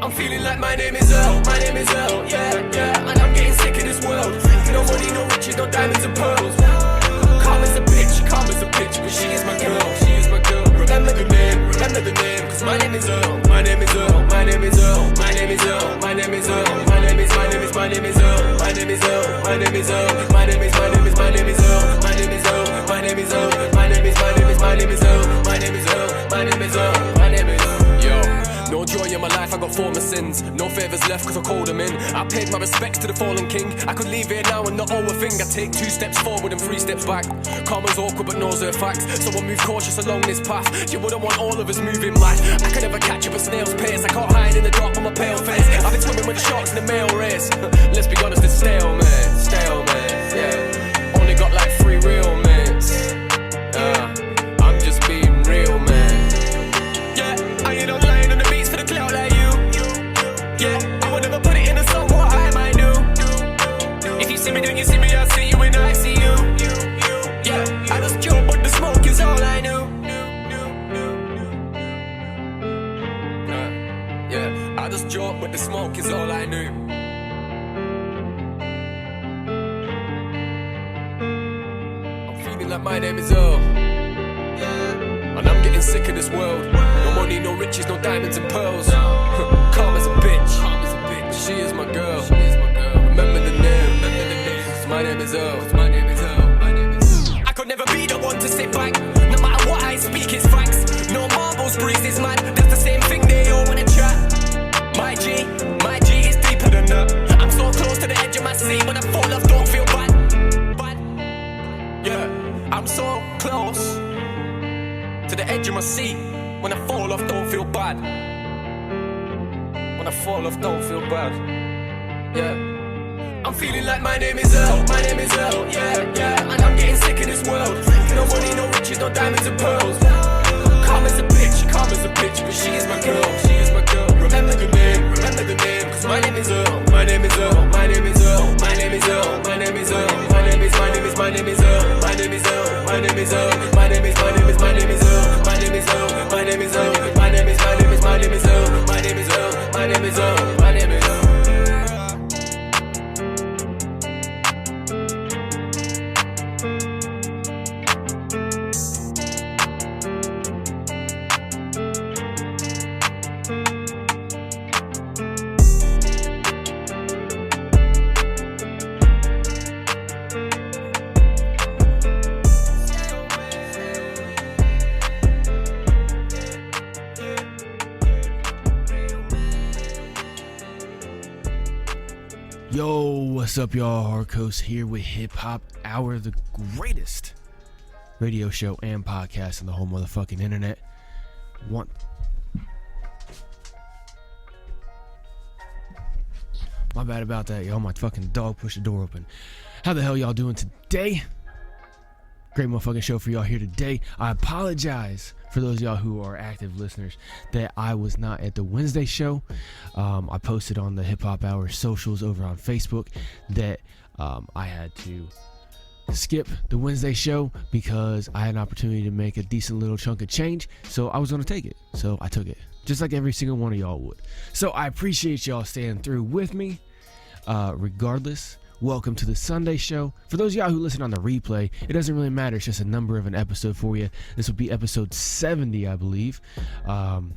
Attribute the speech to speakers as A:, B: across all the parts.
A: I'm feeling like my name is Earl, yeah, yeah. And I'm getting sick of this world. No money, no riches, no diamonds and pearls. Calm as a bitch, but she is my girl, Remember the name, cause my name is Earl, my name is Earl, my name is Earl, my name is Earl, my name is Earl, my name is Earl, my name is Earl, my name is Earl, my name is Earl, my name is Earl, my name is Earl, my name is Earl, my name is Earl, my name is Earl, my name is Earl, my name is Earl, my name is Yo. No joy in my life, I got former sins. No favours left cause I called them in. I paid my respects to the fallen king. I could leave here now and not owe a thing. I take 2 steps forward and 3 steps back. Karma's awkward but knows her facts, so I move cautious along this path. You wouldn't want all of us moving mad. I could never catch up a snail's pace. I can't hide in the dark with my pale face. I've been swimming with the sharks in the male race. Let's be honest, it's stalemate, yeah. Only got like 3 real mates. I'm just being real, man. Yeah, I ain't not lying on the beats for the clout like you. Yeah, I would never put it in a song what I might do. If you see me, then you see me, I'll see you when I see you. Yeah, I just joke, but the smoke is all I knew. Yeah, I just joke, but the smoke is all I knew. I'm feeling like my name is Earl. And I'm getting sick of this world. No money, no riches, no diamonds and pearls. Calm as a bitch. She is my girl. Remember the name. My name is Earl. I could never be the one to sit back. No matter what I speak, it's facts. No marbles, breeze is mad. That's the same thing they all wanna chat. My G is deeper than that. I'm so close to the edge of my seat. When I fall off, don't feel bad. Yeah, I'm so close to the edge of my seat. When I fall off, don't feel bad. When I fall off, don't feel bad. Yeah. I'm feeling like my name is Earl, yeah, yeah. And I'm getting sick of this world. No money, no riches, no diamonds and pearls. Calm as a bitch, but she is my girl, Remember the name, cause my name is Earl, my name is Earl, my name is Earl, my name is Earl, my name is Earl, my name is Earl, my name is Earl, my name is Earl, my name is Earl, my name is Earl, my name is Earl, my name is Earl, my name is Earl, my name is Earl, my name is Earl, my name is Earl, my name is Earl, my name is Earl.
B: Yo, what's up, y'all? Harkos here with HipHop Hour, the greatest radio show and podcast on the whole motherfucking internet. My bad about that, y'all. My fucking dog pushed the door open. How the hell y'all doing today? Great motherfucking show for y'all here today. I apologize for those of y'all who are active listeners that I was not at the Wednesday show. I posted on the HipHop Hour socials over on Facebook that I had to skip the Wednesday show because I had an opportunity to make a decent little chunk of change, so I was going to take it. So I took it, just like every single one of y'all would. So I appreciate y'all staying through with me. Regardless, welcome to the Sunday show. For those of y'all who listen on the replay, it doesn't really matter. It's just a number of an episode for you. This will be episode 70, I believe. It's going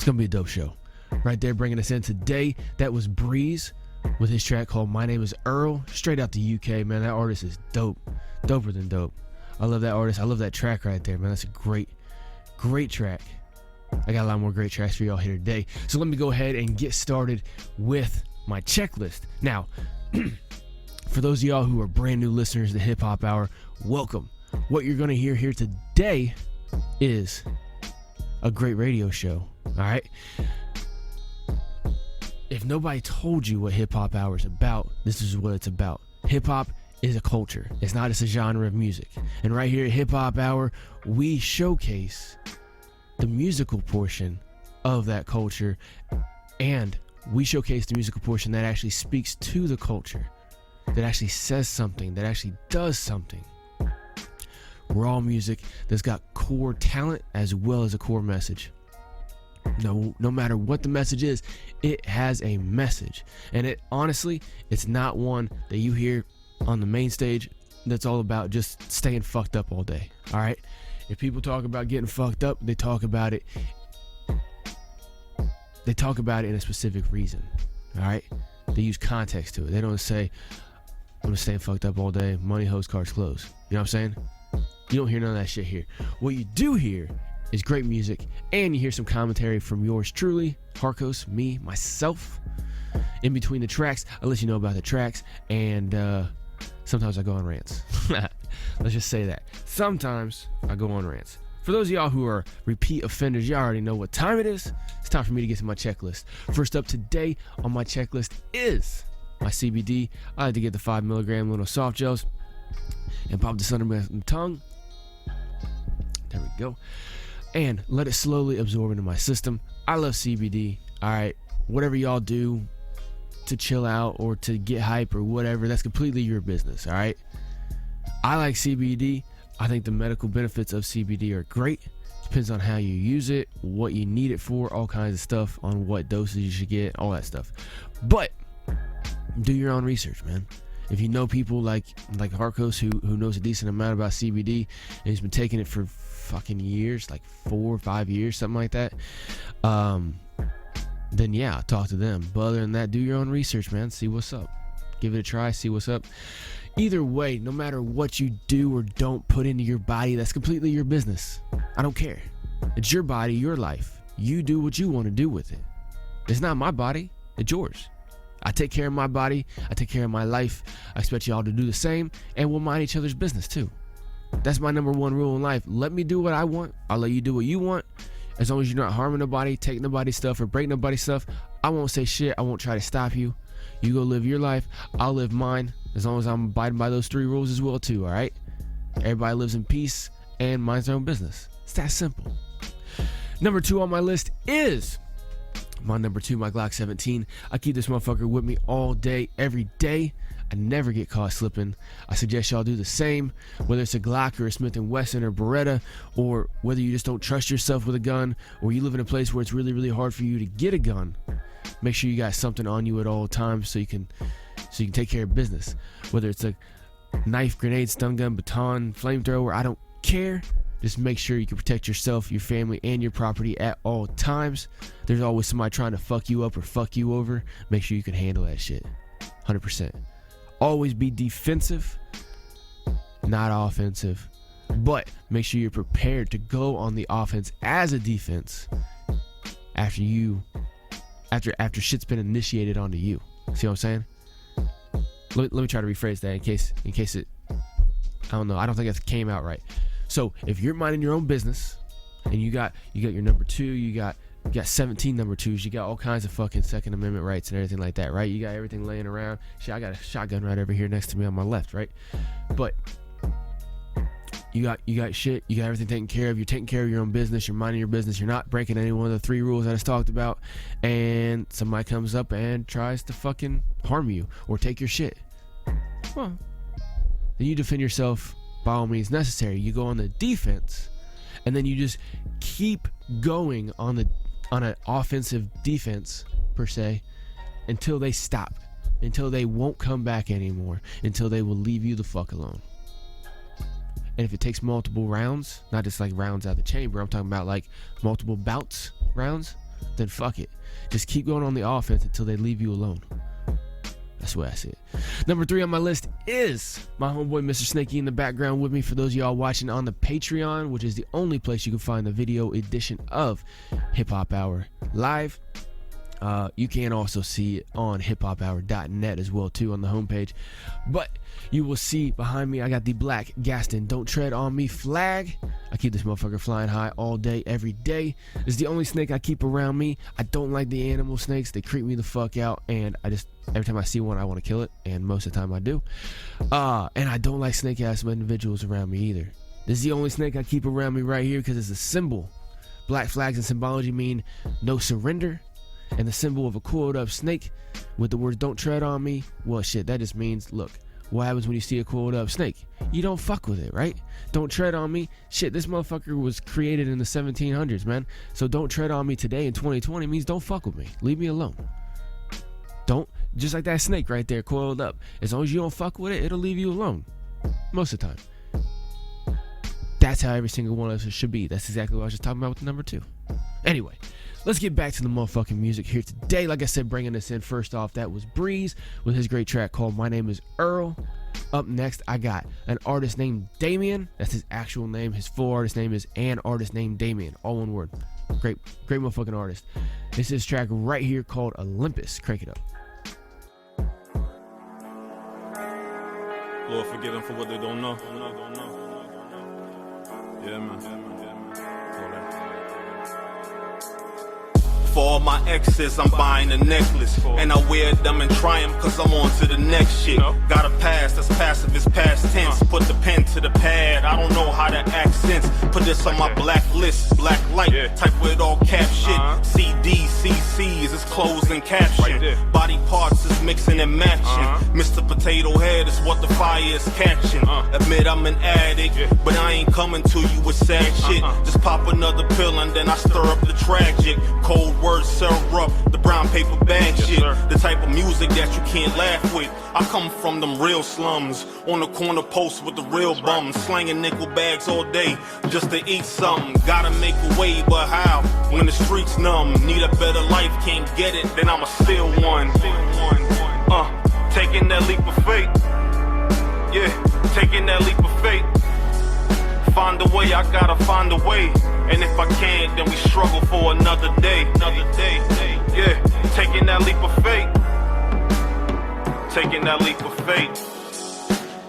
B: to be a dope show. Right there, bringing us in today, that was Breeze with his track called My Name is Earl, straight out the UK, man. That artist is dope. Doper than dope. I love that artist. I love that track right there, man. That's a great track. I got a lot more great tracks for y'all here today. So let me go ahead and get started with my checklist. Now, for those of y'all who are brand new listeners to HipHop Hour, welcome. What you're going to hear here today is a great radio show, all right? If nobody told you what HipHop Hour is about, this is what it's about. Hip-hop is a culture. It's not just a genre of music. And right here at HipHop Hour, we showcase the musical portion of that culture, and we showcase the musical portion that actually speaks to the culture, that actually says something, that actually does something. Raw music that's got core talent as well as a core message. No matter what the message is, it has a message. And it honestly, it's not one that you hear on the main stage that's all about just staying fucked up all day. All right? If people talk about getting fucked up, they talk about it in a specific reason. All right? They use context to it. They don't say, I'm just staying fucked up all day, money, hoes, cars, clothes. You know what I'm saying? You don't hear none of that shit here. What you do hear is great music, and you hear some commentary from yours truly, Harkos, me, myself. In between the tracks, I let you know about the tracks, and sometimes I go on rants. Let's just say that. Sometimes I go on rants. For those of y'all who are repeat offenders, y'all already know what time it is. It's time for me to get to my checklist. First up today on my checklist is my CBD. I like to get the 5 milligram little soft gels and pop this under my tongue. There we go. And let it slowly absorb into my system. I love CBD. All right, whatever y'all do to chill out or to get hype or whatever, that's completely your business. All right, I like CBD. I think the medical benefits of CBD are great. Depends on how you use it, what you need it for, all kinds of stuff, on what doses you should get, all that stuff. But do your own research, man. If you know people like Harkos who knows a decent amount about CBD and he's been taking it for fucking years, like 4 or 5 years, something like that, then yeah, talk to them. But other than that, do your own research, man. See what's up. Give it a try, see what's up. Either way, no matter what you do or don't put into your body, that's completely your business. I don't care. It's your body, your life. You do what you want to do with it. It's not my body, it's yours. I take care of my body, I take care of my life. I expect y'all to do the same, and we'll mind each other's business too. That's my number one rule in life. Let me do what I want, I'll let you do what you want. As long as you're not harming nobody, taking nobody's stuff, or breaking nobody's stuff, I won't say shit, I won't try to stop you. You go live your life, I'll live mine, as long as I'm abiding by those 3 rules as well too, alright? Everybody lives in peace and minds their own business. It's that simple. Number 2 on my list is my number 2, my Glock 17. I keep this motherfucker with me all day, every day. I never get caught slipping. I suggest y'all do the same, whether it's a Glock or a Smith & Wesson or Beretta, or whether you just don't trust yourself with a gun, or you live in a place where it's really, really hard for you to get a gun. Make sure you got something on you at all times so you can take care of business. Whether it's a knife, grenade, stun gun, baton, flamethrower, I don't care. Just make sure you can protect yourself, your family, and your property at all times. There's always somebody trying to fuck you up or fuck you over. Make sure you can handle that shit. 100%. Always be defensive, not offensive. But make sure you're prepared to go on the offense as a defense after shit's been initiated onto you. See what I'm saying? Let me try to rephrase that in case it, I don't know. I don't think it came out right. So if you're minding your own business and you got your number 2, you got 17 number 2s, you got all kinds of fucking Second Amendment rights and everything like that, right? You got everything laying around. Shit, I got a shotgun right over here next to me on my left, right? But you got shit, you got everything taken care of. You're taking care of your own business, you're minding your business, you're not breaking any one of the 3 rules that I just talked about, and somebody comes up and tries to fucking harm you or take your shit. Well, then you defend yourself by all means necessary. You go on the defense, and then you just keep going on an offensive defense per se until they stop, until they won't come back anymore, until they will leave you the fuck alone. And if it takes multiple rounds, not just like rounds out of the chamber, I'm talking about like multiple bouts rounds, then fuck it. Just keep going on the offense until they leave you alone. That's the way I see it. Number 3 on my list is my homeboy Mr. Snakey in the background with me. For those of y'all watching on the Patreon, which is the only place you can find the video edition of HipHop Hour live. You can also see it on hiphophour.net as well too on the homepage. But you will see behind me I got the black Gaston Don't Tread on Me flag. I keep this motherfucker flying high all day, every day. It's the only snake I keep around me. I don't like the animal snakes. They creep me the fuck out, and every time I see one I want to kill it, and most of the time I do. And I don't like snake ass individuals around me either. This is the only snake I keep around me right here because it's a symbol. Black flags and symbology mean no surrender. And the symbol of a coiled up snake with the words "don't tread on me," well shit, that just means, look, What happens when you see a coiled up snake? You don't fuck with it, right? Don't tread on me. Shit, this motherfucker was created in the 1700s, man. So don't tread on me today in 2020 means don't fuck with me. Leave me alone. Don't, just like that snake right there, coiled up. As long as you don't fuck with it, it'll leave you alone. Most of the time. That's how every single one of us should be. That's exactly what I was just talking about with the number 2. Anyway, let's get back to the motherfucking music here today. Like I said, bringing this in first off, that was Breeze with his great track called My Name is Earl. Up next, I got an artist named Damian. That's his actual name. His full artist name is AnArtistNamedDamion. All one word. Great motherfucking artist. This is his track right here called Olympus. Crank it up.
C: Lord, forgive them for what they don't know. Yeah, man. For all my exes, I'm buying a necklace. And I wear them and try them cause I'm on to the next shit. Got a past that's passive, it's past tense. Put the pen to the pad, I don't know how to accent. Put this on my black list, black light, type with all cap shit. CD, CCs, it's closed and caption. Body parts is mixing and matching. Mr. Potato Head is what the fire is catching. Admit I'm an addict, but I ain't coming to you with sad shit. Just pop another pill and then I stir up the tragic. Cold words syrup, the brown paper bag shit. The type of music that you can't laugh with. I come from them real slums, on the corner post with the real bums, slanging nickel bags all day just to eat something. Gotta make a way, but how? When the streets numb, need a better life, can't get it, then I'ma steal one. Taking that leap of faith. Yeah, taking that leap of faith. Find a way, I gotta find a way. And if I can't, then we struggle for another day. Yeah, taking that leap of faith. Taking that leap of faith.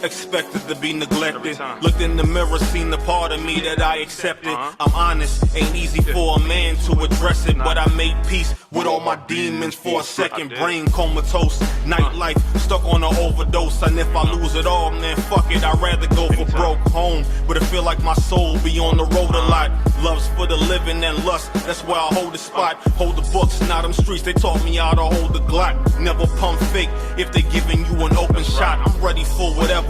C: Expected to be neglected. Looked in the mirror, seen the part of me that I accepted. I'm honest, ain't easy for a man to address it, but I made peace with all my demons for a second. Brain comatose, nightlife, stuck on an overdose. And if I lose it all, man, fuck it, I'd rather go for broke home. But it feel like my soul be on the road a lot. Love's for the living and lust, that's where I hold the spot. Hold the books, not them streets, they taught me how to hold the Glock. Never pump fake, if they giving you an open shot, I'm ready for whatever.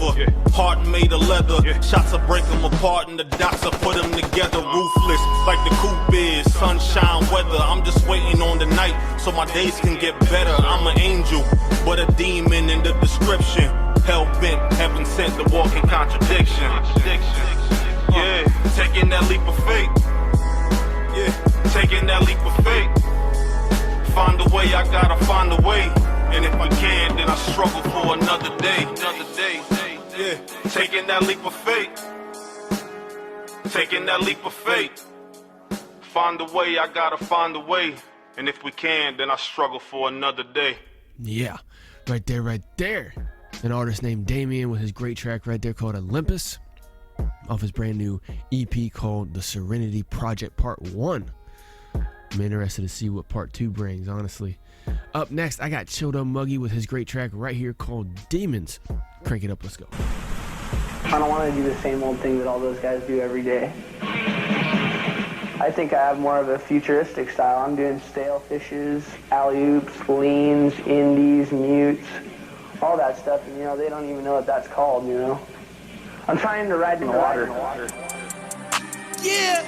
C: Heart made of leather, shots will break them apart and the dots will put them together. Ruthless, like the coupe is, sunshine weather. I'm just waiting on the night so my days can get better. I'm an angel, but a demon in the description. Hell bent, heaven sent to walk in contradiction. Yeah, taking that leap of faith. Yeah, taking that leap of faith. Find a way, I gotta find a way. And if I can, then I struggle for another day. Yeah, taking that leap of faith. Taking that leap of faith. Find a way, I gotta find a way. And if we can, then I struggle for another day.
B: Yeah, right there. An artist named Damian with his great track right there called Olympus, off his brand new EP called The Serenity Project Part 1. I'm interested to see what Part 2 brings, honestly. Up next, I got Chilldoh Muggy with his great track right here called Demons. Crank it up, let's go.
D: I don't want to do the same old thing that all those guys do every day. I think I have more of a futuristic style. I'm doing stale fishes, alley-oops, leans, indies, mutes, all that stuff, and they don't even know what that's called, I'm trying to ride in the water.
E: Yeah!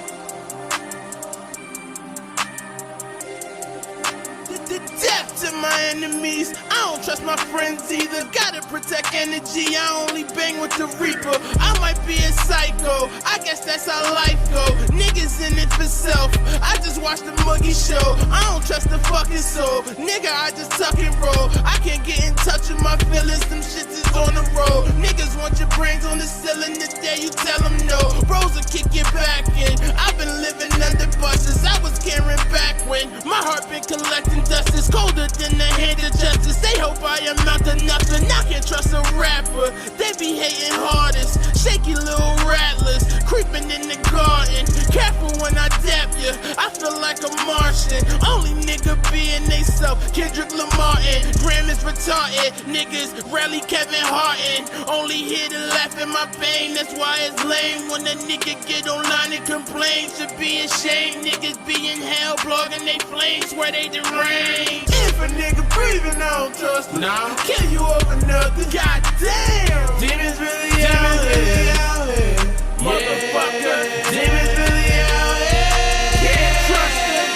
E: Death to my enemies. I don't trust my friends either. Gotta protect energy. I only bang with the Reaper. I might be a psycho. I guess that's how life go. Niggas in it for self. I just watched the Muggy show. I don't trust the fucking soul. Nigga, I just tuck and roll. I can't get in touch with my feelings. Them shits is on the road. Niggas want your brains on the ceiling. The day you tell them no. Bros will kick your back in. I've been living under buses. I was carrying back when my heart been collecting dust. It's colder than the hand of justice. They hope I amount to nothing. I can't trust a rapper. They be hating hardest. Shaky little rattlers. Creeping in the garden. Careful when I dap you. I feel like a Martian. Only nigga be being they self. Kendrick Lamar and Graham is retarded. Niggas rarely Kevin Harden. Only here to laugh at my pain. That's why it's lame when a nigga get online and complain. Should be ashamed. Niggas be in hell blogging they flames where they deranged. If a nigga breathing, I don't trust him. Nah. Kill you over nothing. Goddamn. Demons really out here. Motherfucker. Demons really out here. Can't trust him.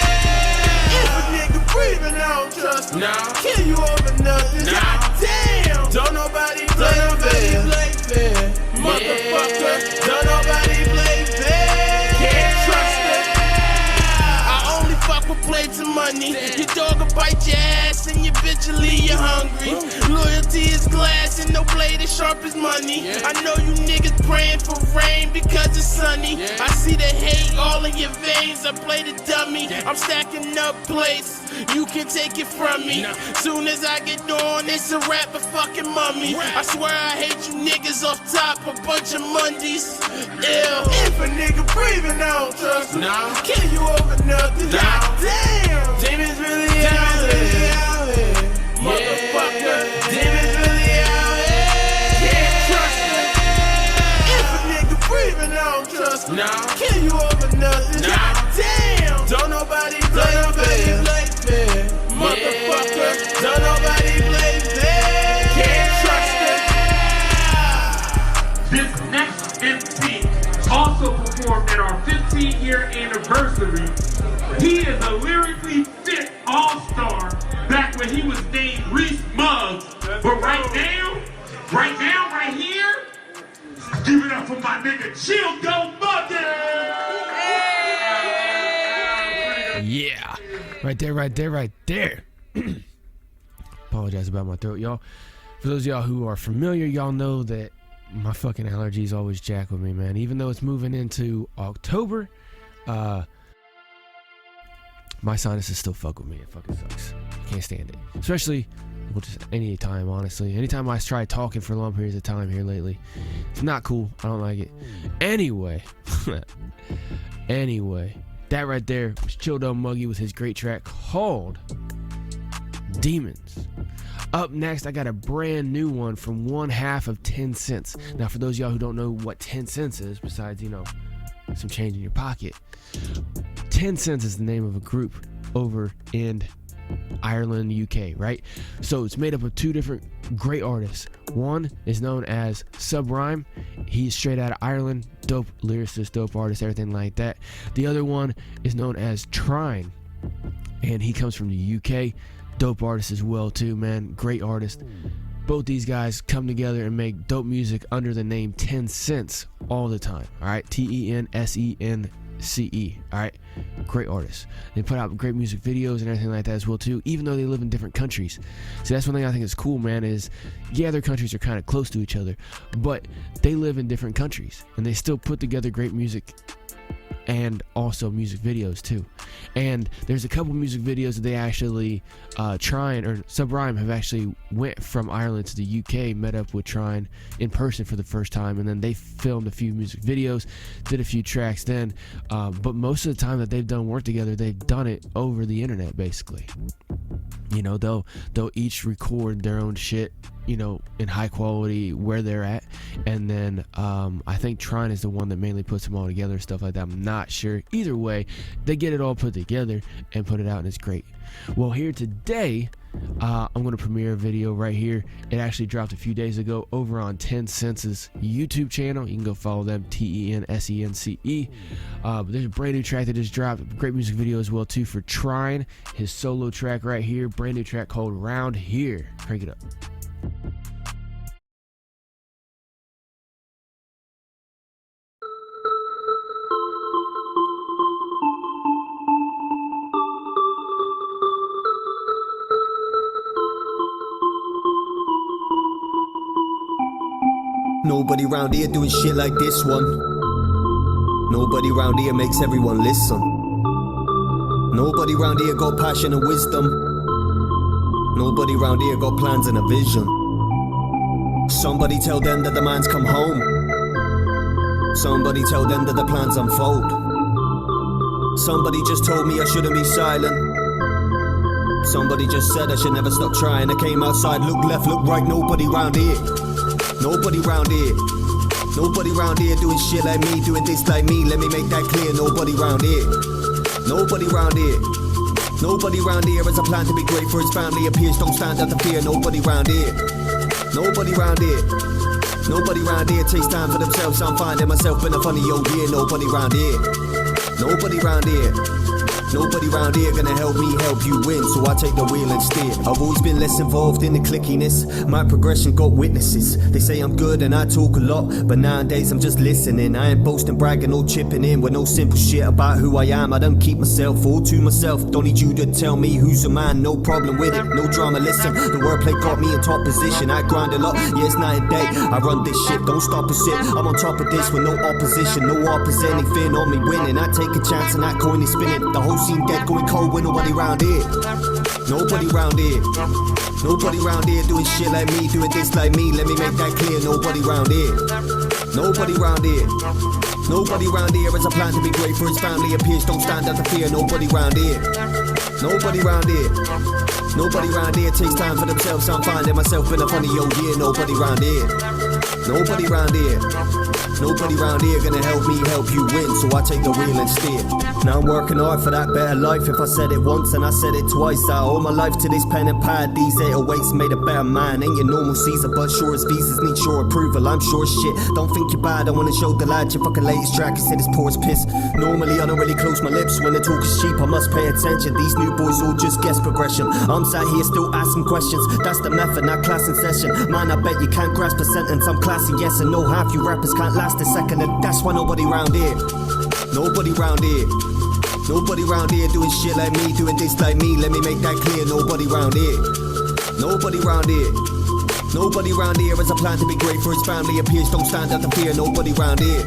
E: If a nigga breathing, I don't trust him. Nah. Kill you over nothing. Goddamn. Don't nobody play fair. Motherfucker. Don't nobody play fair. Can't trust him. I only fuck with plates and money. Your dog will bite your ass and your bitch will leave you hungry. Loyalty is glass and no blade as sharp as money. I know you niggas praying for rain because it's sunny. I see the hate all in your veins. I play the dummy. I'm stacking up plates. You can take it from me. Soon as I get on, it's a rap, a fucking mummy. I swear I hate you niggas off top, a bunch of Mondays. Ew. If a nigga breathing, I don't trust him. Nah. Kill you over nothing. Goddamn. Demons really out here. Motherfucker. Demons really out here. Can't trust him. If a nigga breathing, I don't trust him. Nah. Kill you over nothing. Goddamn. Don't nobody play fair. Motherfucker. Don't nobody play fair. Can't trust him.
F: This next MC also performed at our 15-year anniversary. He is a lyrically fit all-star back when he was named Reese Muggs. But right here, give it up for my nigga Chilldoh Muggy!
B: Yeah. Right there. Apologize about my throat, y'all. For those of y'all who are familiar, y'all know that my fucking allergies always jack with me, man. Even though it's moving into October, my sinuses still fuck with me. It fucking sucks. I can't stand it. Especially, well, just any time, honestly. Anytime I try talking for long periods of time here lately, it's not cool. I don't like it. Anyway, that right there was Chilldoh Muggy with his great track called Demons. Up next, I got a brand new one from one half of 10 cents. Now, for those of y'all who don't know what 10 cents is, besides, some change in your pocket, 10 cents is the name of a group over in Ireland, UK, right? So it's made up of two different great artists. One is known as Subrime. He's straight out of Ireland, dope lyricist, dope artist, everything like that. The other one is known as Trine, and he comes from the UK, dope artist as well too, man. Great artist. Both these guys come together and make dope music under the name 10 Cents all the time. All right, TenSenCe. All right, great artists. They put out great music videos and everything like that as well too, even though they live in different countries. So that's one thing I think is cool, man, is their countries are kind of close to each other, but they live in different countries and they still put together great music and also music videos too. And there's a couple music videos that they actually Trine or Subrime have actually went from Ireland to the UK, met up with Trine in person for the first time, and then they filmed a few music videos, did a few tracks then, but most of the time that they've done work together, they've done it over the internet basically. They'll each record their own shit, in high quality where they're at, and then I think Trine is the one that mainly puts them all together and stuff like that. I'm not sure. Either way, they get it all put together and put it out, and it's great. Well, here today, I'm going to premiere a video right here. It actually dropped a few days ago over on 10 Cents' YouTube channel. You can go follow them, TenSenCe. But there's a brand new track that just dropped. Great music video as well too for Trine. His solo track right here. Brand new track called Round Here. Crank it up.
G: Nobody round here doing shit like this one. Nobody round here makes everyone listen. Nobody round here got passion and wisdom. Nobody round here got plans and a vision. Somebody tell them that the man's come home. Somebody tell them that the plans unfold. Somebody just told me I shouldn't be silent. Somebody just said I should never stop trying. I came outside, look left, look right, nobody round here. Nobody round here. Nobody round here doing shit like me, doing this like me. Let me make that clear, nobody round here. Nobody round here. Nobody round here has a plan to be great for his family. Appears don't stand out to fear, nobody round here. Nobody round here. Nobody round here takes time for themselves. I'm finding myself in a funny old year. Nobody round here. Nobody round here. Nobody round here gonna help me help you win, so I take the wheel and steer. I've always been less involved in the clickiness. My progression got witnesses. They say I'm good and I talk a lot, but nowadays I'm just listening. I ain't boasting, bragging or chipping in with no simple shit about who I am. I don't keep myself all to myself. Don't need you to tell me who's a man, no problem with it, no drama. Listen, the wordplay got me in top position. I grind a lot, yeah, it's night and day. I run this shit, don't stop or sit. I'm on top of this with no opposition. No oppose anything on me winning. I take a chance and that coin is spinning. The whole scene dead, going cold with nobody round here. Nobody round here. Nobody round here doing shit like me, doing this like me. Let me make that clear, nobody round here. Nobody round here. Nobody round here has a plan to be great for his family. Appears don't stand out to fear, nobody round here. Nobody round here. Nobody round here takes time for themselves. I'm finding myself in a funny old year. Nobody round here. Nobody round here. Nobody round here gonna help me help you win, so I take the wheel and steer. Now I'm working hard for that better life. If I said it once and I said it twice, I owe my life to this pen and pad. These 808s made a better man. Ain't your normal Caesar, but sure as visas need sure approval. I'm sure as shit, don't think you're bad. I wanna show the lad your fucking latest track. You said it's poor as piss. Normally I don't really close my lips when the talk is cheap. I must pay attention. These new boys all just guess progression. I'm sat here still asking questions. That's the method, not class in session. Man, I bet you can't grasp a sentence. I'm classy, yes and no. Half you rappers can't last a second, and that's why nobody round here. Nobody round here. Nobody round here doing shit like me, doing this like me. Let me make that clear, nobody round here. Nobody round here. Nobody round here has a plan to be great for his family. Appears don't stand out to fear, nobody round here.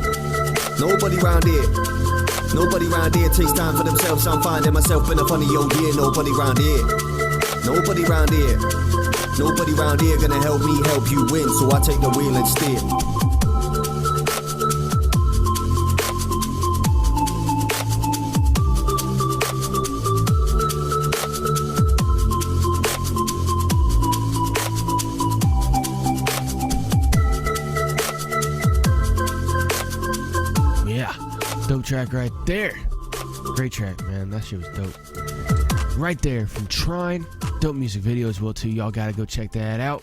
G: Nobody round here. Nobody round here takes time for themselves. I'm finding myself in a funny old year. Nobody round here. Nobody round here. Nobody round here gonna help me help you win, so I take the wheel and steer.
B: Dope track right there. Great track, man. That shit was dope. Right there from Trine. Dope music video as well too. Y'all gotta go check that out.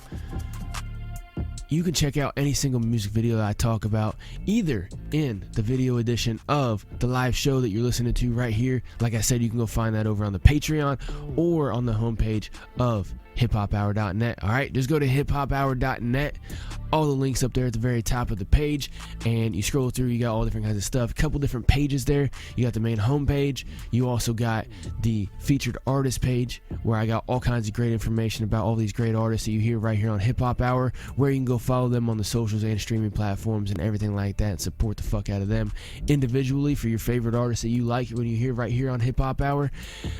B: You can check out any single music video that I talk about either in the video edition of the live show that you're listening to right here. Like I said, you can go find that over on the Patreon or on the homepage of hiphophour.net. Alright, just go to hiphophour.net. All the links up there at the very top of the page, and you scroll through, you got all different kinds of stuff. A couple different pages there. You got the main homepage. You also got the featured artist page, where I got all kinds of great information about all these great artists that you hear right here on Hip Hop Hour, where you can go follow them on the socials and streaming platforms and everything like that, and support the fuck out of them individually for your favorite artists that you like when you hear right here on Hip Hop Hour.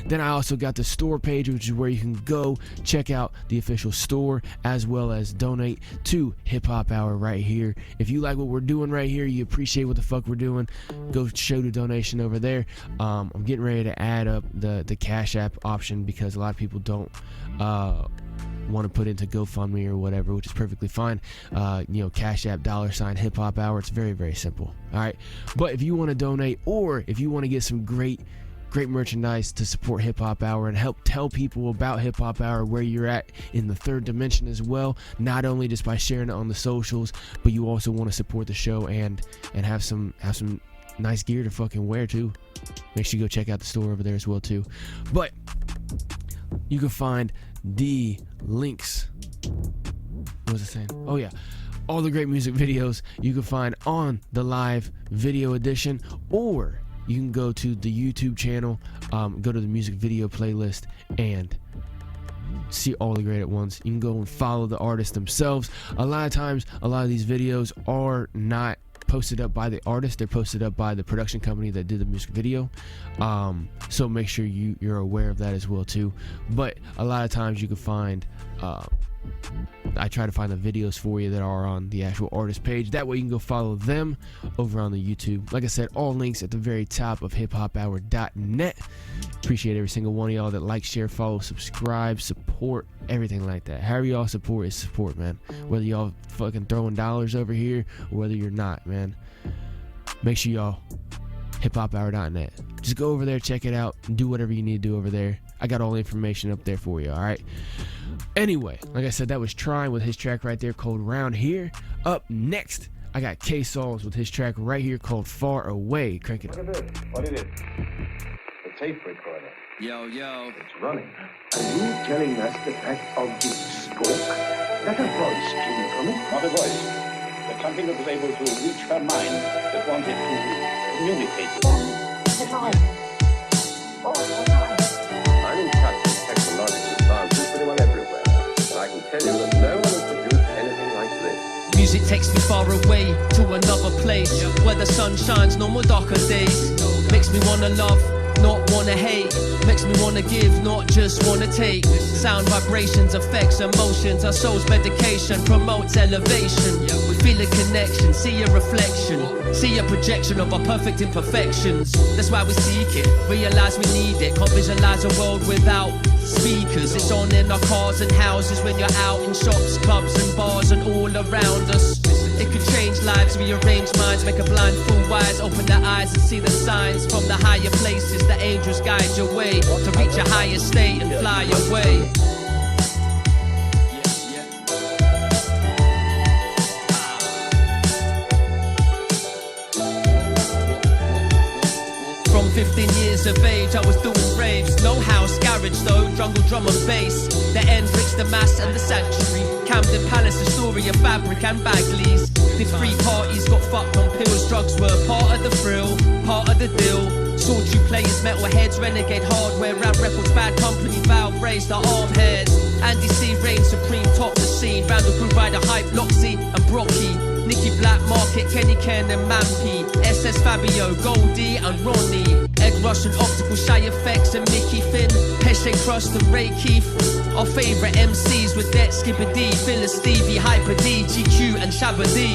B: Then I also got the store page, which is where you can go check out the official store as well as donate to Hip-Hop Hour right here. If you like what we're doing right here, you appreciate what the fuck we're doing, go show the donation over there. I'm getting ready to add up the Cash App option because a lot of people don't want to put into GoFundMe or whatever, which is perfectly fine. Cash App $ Hip-Hop Hour. It's very, very simple. All right. But if you want to donate, or if you want to get some great merchandise to support Hip Hop Hour and help tell people about Hip Hop Hour, where you're at in the third dimension as well, not only just by sharing it on the socials, but you also want to support the show and have some nice gear to fucking wear too. Make sure you go check out the store over there as well too. But you can find the links. What was I saying? Oh yeah. All the great music videos you can find on the live video edition, or you can go to the YouTube channel, go to the music video playlist, and see all the great at once. You can go and follow the artists themselves. A lot of times, a lot of these videos are not posted up by the artist. They're posted up by the production company that did the music video. So make sure you're aware of that as well too. But a lot of times you can find I try to find the videos for you that are on the actual artist page. That way you can go follow them over on the YouTube. Like I said, all links at the very top of HipHopHour.net. Appreciate every single one of y'all that like, share, follow, subscribe, support, everything like that. However y'all support is support, man. Whether y'all fucking throwing dollars over here or whether you're not, man. Make sure y'all HipHopHour.net. Just go over there, check it out, and do whatever you need to do over there. I got all the information up there for you, alright? Anyway, like I said, that was Trine with his track right there called Round Here. Up next, I got K-Sauls with his track right here called Far Away. Crank it up.
H: What is it? The tape recorder.
I: Yo.
H: It's running.
D: Are you telling us that that object spoke? That a voice came from it?
H: Not a voice, but something that was able to reach her mind, that wanted to communicate with her.
J: I'm in touch with technological advances pretty well everywhere, and I can tell you that no one has produced anything like this.
I: Music takes me far away to another place where the sun shines, no more darker days. Makes me wanna love, not wanna hate. Makes me wanna give, not just wanna take. Sound vibrations, effects, emotions. Our soul's medication promotes elevation. We feel a connection, see a reflection, see a projection of our perfect imperfections. That's why we seek it, realize we need it. Can't visualize a world without speakers. It's on in our cars and houses when you're out in shops, clubs and bars and all around us. It could change lives, rearrange minds, make a blind fool wise. Open their eyes and see the signs from the higher places. The angels guide your way to reach a higher state and fly away. From 15 years of age, I was doing raves. No house, garage though, jungle, drum and bass. The Hendrix, the Mass and the Sanctuary. Camden Palace, the story of fabric and Bagley's. Did free parties, got fucked on pills. Drugs were part of the thrill, part of the deal. Saw true players, metal heads, renegade hardware. Round records, bad company, Valve raised the arm hairs. Andy C reigned supreme, top the scene. Round the groove by the Hype, Loxy and Brocky. Nicky Black Market, Kenny Ken and Mampy. SS Fabio, Goldie and Ronnie. Ed Rush and Optical, Shy Effects and Mickey Finn. Pesce Crust and Ray Keith. Our favourite MCs with Det, Skipper D, Phyllis Stevie, Hyper D, GQ and Shabba D.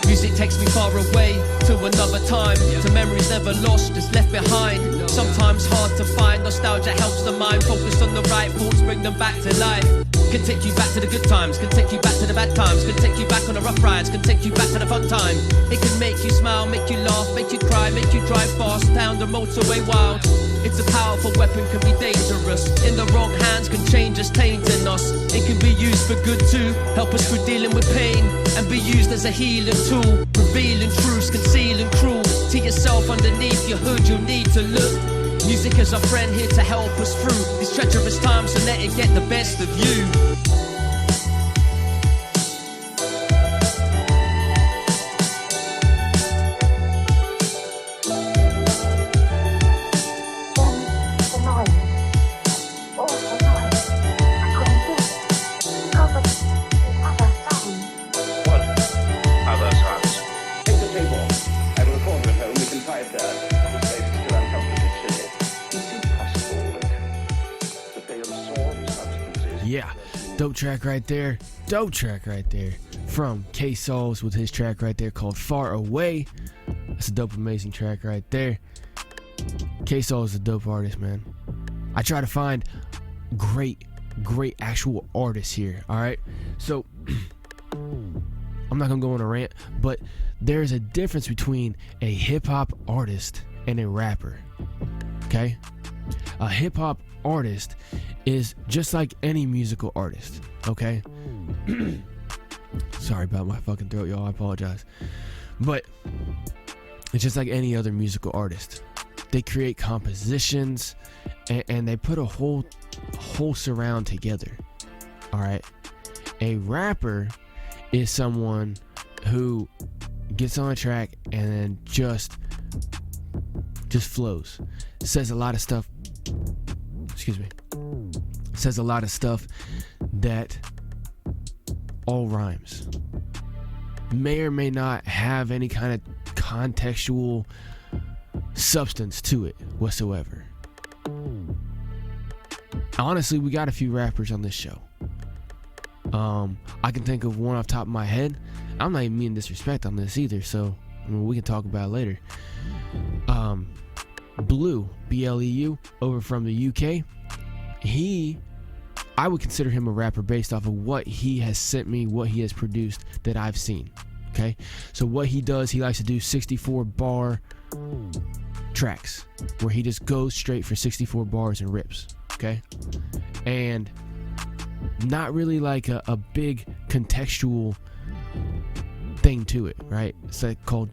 I: Music takes me far away to another time, to memories never lost, just left behind. Sometimes hard to find, nostalgia helps the mind focus on the right thoughts, bring them back to life. Can take you back to the good times, can take you back to the bad times, can take you back on the rough rides, can take you back to the fun time. It can make you smile, make you laugh, make you cry, make you drive fast down the motorway wild. It's a powerful weapon, can be dangerous. In the wrong hands can change us, tainting us. It can be used for good too, help us through dealing with pain, and be used as a healing tool, revealing truths, concealing cruel. To yourself underneath your hood, you'll need to look. Music is our friend here to help us through these treacherous times, so let it get the best of you.
B: Dope track right there. Dope track right there. From K-Sauls with his track right there called Far Away. That's a dope, amazing track right there. K-Sauls is a dope artist, man. I try to find great actual artists here, alright? So, I'm not gonna go on a rant, but there's a difference between a hip-hop artist and a rapper, okay? A hip-hop artist is just like any musical artist, okay? Sorry about my fucking throat, y'all, I apologize. But it's just like any other musical artist. They create compositions and they put a whole surround together, all right? A rapper is someone who gets on a track and then just flows, says a lot of stuff, says a lot of stuff that all rhymes, may or may not have any kind of contextual substance to it whatsoever. Honestly, we got a few rappers on this show. I can think of one off the top of my head. I'm not even meaning disrespect on this either, so I mean, we can talk about it later. Bleu, B-L-E-U, over from the UK. I would consider him a rapper based off of what he has sent me, what he has produced that I've seen. Okay, so what he does, he likes to do 64 bar tracks where he just goes straight for 64 bars and rips. Okay, and not really like a big contextual thing to it, right? It's like called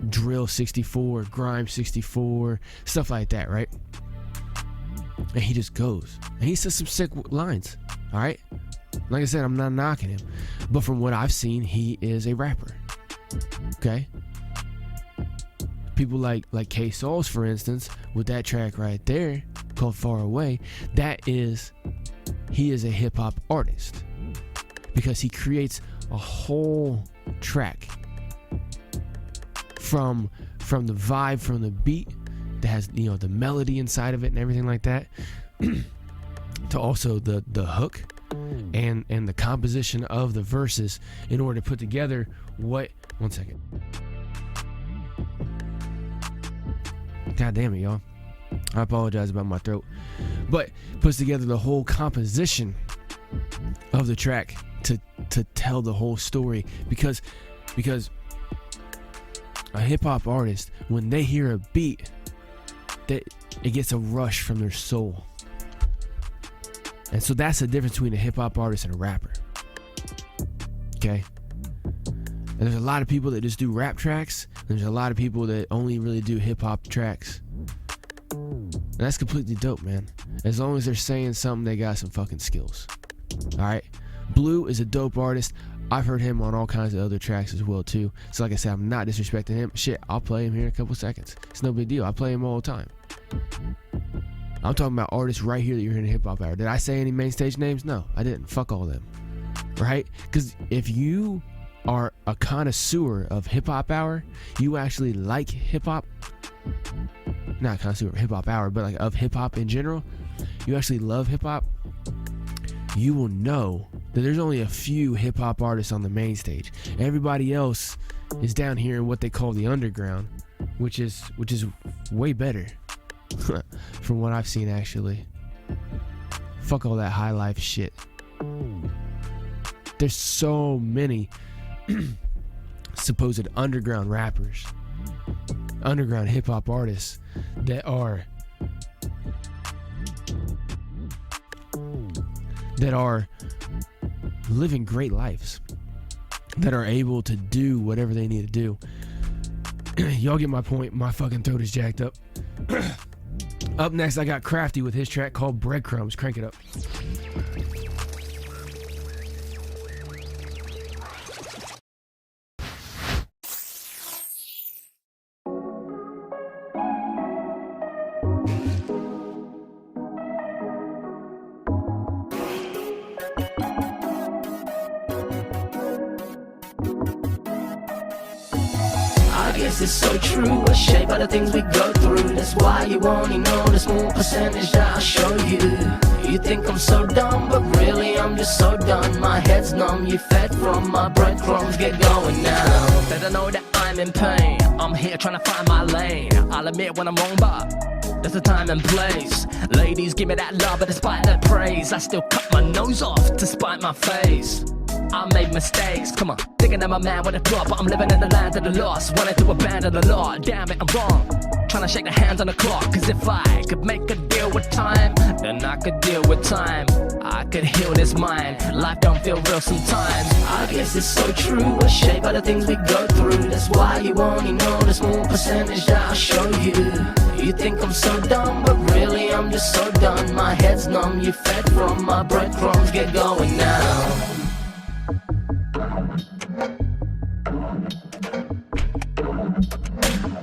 B: drill 64, grime 64, stuff like that, right? And he just goes and he says some sick lines. All right, like I said, I'm not knocking him, but from what I've seen, he is a rapper. Okay, people like K-Sauls, for instance, with that track right there called Far Away, he is a hip-hop artist because he creates a whole track from the vibe, from the beat that has, you know, the melody inside of it and everything like that, to also the hook and the composition of the verses in order to put together what. One second. God damn it, y'all. I apologize about my throat. But puts together the whole composition of the track to tell the whole story, because a hip-hop artist, when they hear a beat, that it gets a rush from their soul. And so that's the difference between a hip-hop artist and a rapper. Okay? And there's a lot of people that just do rap tracks. There's a lot of people that only really do hip-hop tracks. And that's completely dope, man. As long as they're saying something, they got some fucking skills. Alright? Bleu is a dope artist. I've heard him on all kinds of other tracks as well, too. So like I said, I'm not disrespecting him. Shit, I'll play him here in a couple seconds. It's no big deal. I play him all the time. I'm talking about artists right here that you're hearing in HipHop Hour. Did I say any main stage names? No, I didn't. Fuck all them. Right? Because if you are a connoisseur of HipHop Hour, you actually like hip-hop, not connoisseur of HipHop Hour, but like of hip-hop in general, you actually love hip-hop, you will know that there's only a few hip-hop artists on the main stage. Everybody else is down here in what they call the underground, which is way better from what I've seen, actually. Fuck all that high life shit. There's so many supposed underground rappers, underground hip-hop artists that are living great lives, that are able to do whatever they need to do. Y'all get my point. My fucking throat is jacked up. Up next, I got Krafty with his track called Breadcrumbs. Crank it up.
K: It's so true, we're shaped by the things we go through. That's why you only know the small percentage that I'll show you. You think I'm so dumb, but really I'm just so done. My head's numb, you fed from my breadcrumbs. Get going now. Better know that I'm in pain. I'm here trying to find my lane. I'll admit when I'm wrong, but there's a time and place. Ladies, give me that love, but despite that praise, I still cut my nose off to spite my face. I made mistakes, come on, thinking I'm a man with a plot, but I'm living in the land of the lost, wanting to abandon the law. Damn it, I'm wrong, trying to shake the hands on the clock. Cause if I could make a deal with time, then I could deal with time. I could heal this mind, life don't feel real sometimes. I guess it's so true, we're shaped by the things we go through. That's why you only know the small percentage that I'll show you. You think I'm so dumb, but really I'm just so done. My head's numb, you fed from my breadcrumbs. Get going now.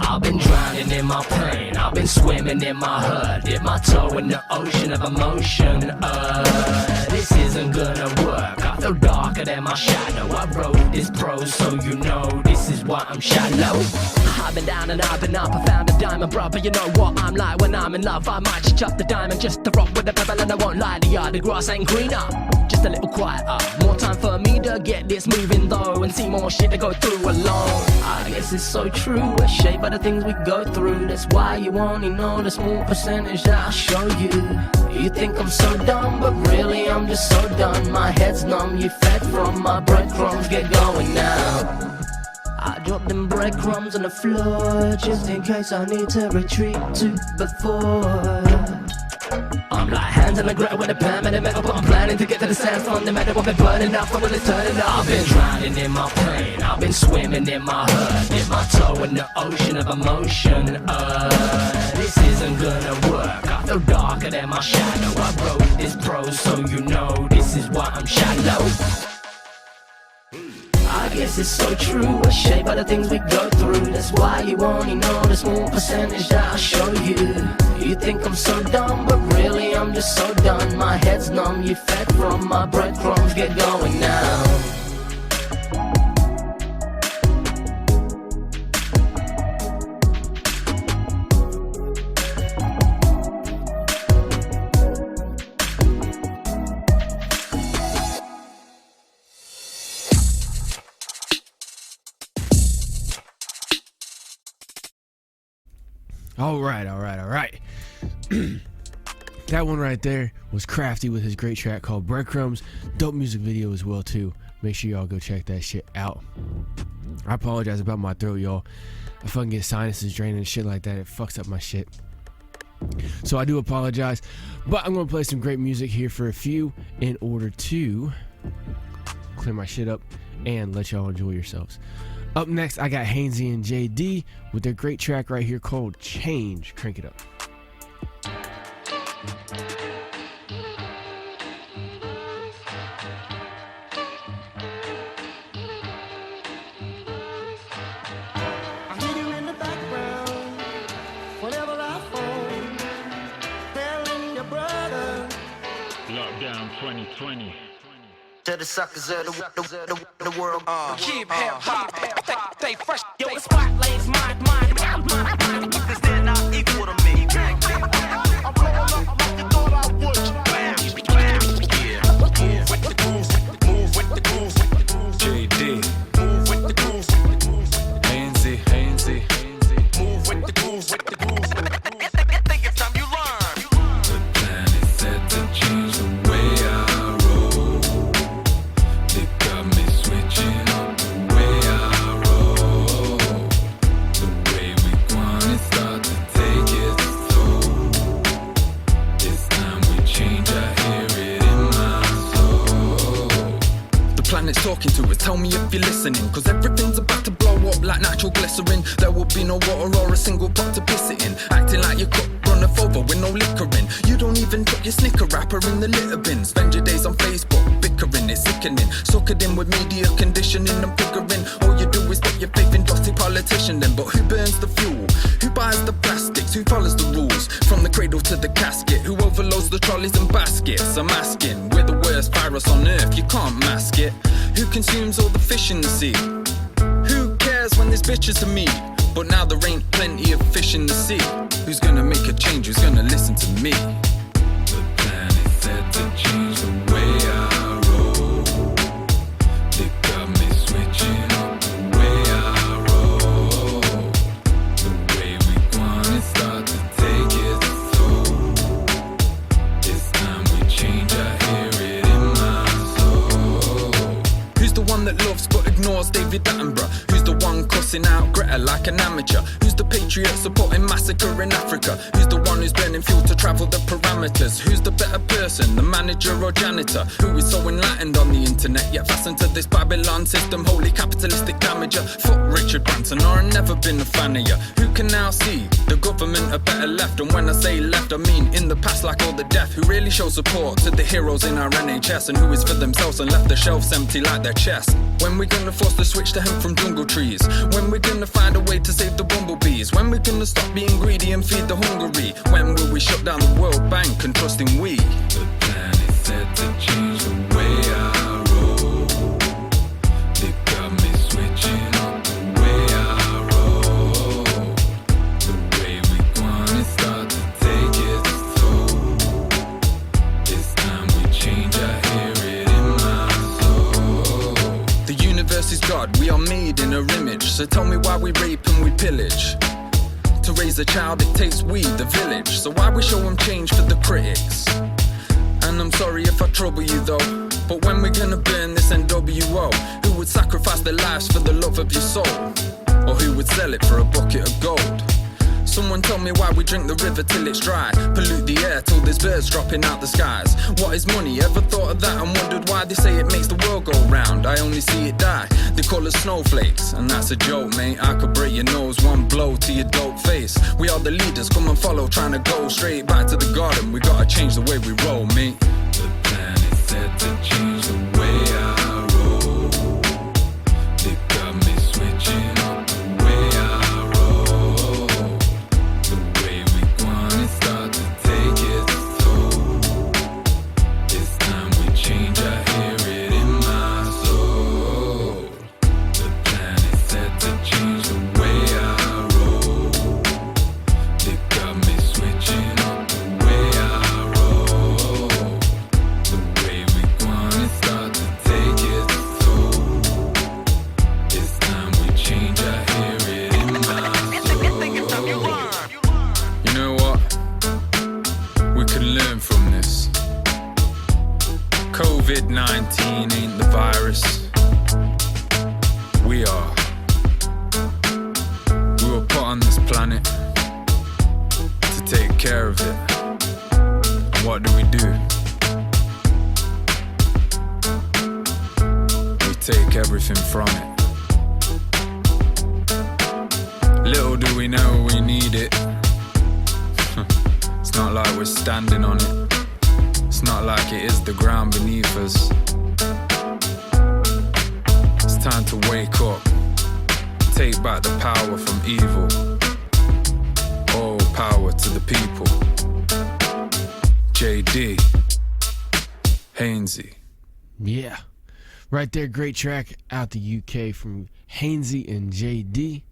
K: I've been drowning in my pain, I've been swimming in my hurt, dip my toe in the ocean of emotion. This isn't gonna work, I feel darker than my shadow. I wrote this prose so you know this this is why I'm shallow. I've been down and I've been up, I found a diamond, bro. But you know what I'm like when I'm in love. I might just chop the diamond just to rock with the pebble. And I won't lie to ya, the grass ain't greener, just a little quieter. More time for me to get this moving though, and see more shit to go through alone. I guess it's so true, we're shaped by the things we go through. That's why you only know the small percentage that I'll show you. You think I'm so dumb, but really I'm just so done. My head's numb, you fed from my breadcrumbs. Get going now. I drop them breadcrumbs on the floor, just in case I need to retreat to before. I'm like hands on the ground with a pan and a metal, but I'm planning to get to the sand fundamental. I've been burning up, I'm really turning up. I've been drowning in my pain, I've been swimming in my hurt, dip my toe in the ocean of emotion. This isn't gonna work, I feel darker than my shadow. I wrote this prose so you know this is why I'm shallow. I guess it's so true, we're shaped by the things we go through. That's why you only know the small percentage that I'll show you. You think I'm so dumb, but really I'm just so done. My head's numb, you fed from my breadcrumbs. Get going now.
B: All right. That one right there was Krafty with his great track called Breadcrumbs. Dope music video as well too. Make sure y'all go check that shit out. I apologize about my throat, y'all. I fucking get sinuses draining and shit like that. It fucks up my shit. So I do apologize. But I'm gonna play some great music here for a few in order to clear my shit up and let y'all enjoy yourselves. Up next, I got Haynesy and JD with their great track right here called Change. Crank it up.
E: I hear you in the background whenever I phone, telling your brother.
F: Lockdown 2020.
E: To the suckers of the world.
A: Keep hip-hop, stay fresh. Yo, the spotlight's mine. Because they're not equal to me. I'm blowing up like you thought I would. Yeah. Move with the grooves. Move with the grooves.
L: JD.
A: Move with the grooves.
L: Haynesy.
A: Move with the grooves. With the grooves. Think it's time you learn.
L: The plan is set to change the way I roll. They got me switching up the way I roll. The way we wanna start to take its toll. This time we change, I hear it in my soul.
M: The planet's talking to us, tell me if you're listening. Cause everything's about to blow up like natural glycerin. There will be no water or a single pot to piss it in. Acting like your cup run off over with no liquor in. You don't even put your Snicker wrapper in the litter bin. Spend your days on Facebook bickering, it's sickening. Suckered in with media conditioning and figuring. All you do is put your faith in dusty politician then. But who burns the fuel? Who buys the plastics? Who follows the rules? From the cradle to the casket. Who overloads the trolleys and baskets? I'm asking, we're the worst virus on earth, you can't mask it. Who consumes all the fish in the sea? Who cares when there's bitches to meet? But now there ain't plenty of fish in the sea. Who's gonna make a change? Who's gonna listen to me?
L: The plan is set to change the way I roll. They got me switching up the way I roll. The way we wanna start to take its toll. This time we change, I hear it in my soul.
M: Who's the one that loves but ignores David Attenborough? Who's the one cussing out Greta like an amateur? Who's the patriot supporting massacre in Africa? Who's the one who's burning fuel to travel the parameters? Who's the better person, the manager or janitor? Who is so enlightened on the internet yet fastened to this Babylon system, holy capitalistic damager? Fuck Richard Branson, or I've never been a fan of ya. Who can now see the government are better left? And when I say left, I mean in the past, like all the deaf. Who really shows support to the heroes in our NHS? And who is for themselves and left the shelves empty like their chest? When we gonna force the switch to hemp from jungle trees? When we gonna find a way to save the bumblebees? When we gonna stop being greedy and feed the hungry? When will we shut down the World Bank and trust in we?
L: The plan is set to change the way I roll. They got me switching up the
M: made in her image. So tell me why we rape and we pillage. To raise a child, it takes we, the village. So why we show them change for the critics? And I'm sorry if I trouble you though, but when we gonna burn this NWO? Who would sacrifice their lives for the love of your soul? Or who would sell it for a bucket of gold? Someone tell me why we drink the river till it's dry, pollute the air till there's birds dropping out the skies. What is money? Ever thought of that and wondered why they say it makes the world go round? I only see it die. They call us snowflakes, and that's a joke, mate. I could break your nose, one blow to your dope face. We are the leaders, come and follow, trying to go straight back to the garden. We gotta change the way we roll, mate.
L: The plan is set to change the way I roll. They got me switching up the way I roll. The way we wanna start to take its toll. This time we change, I hear it in my soul. The plan is set to change the way I roll. They got me switching up the way I roll. The way we wanna start to take its toll. This time we change, I hear it in my soul.
M: You know what? We can learn from this. COVID-19 ain't the virus. We are. We were put on this planet to take care of it. And what do? We take everything from it. Little do we know we need it. It's not like we're standing on it. It's not like it is the ground beneath us. It's time to wake up. Take back the power from evil. All power to the people. JD Haynesy.
B: Yeah. Right there, great track out the UK from Haynesy and JD.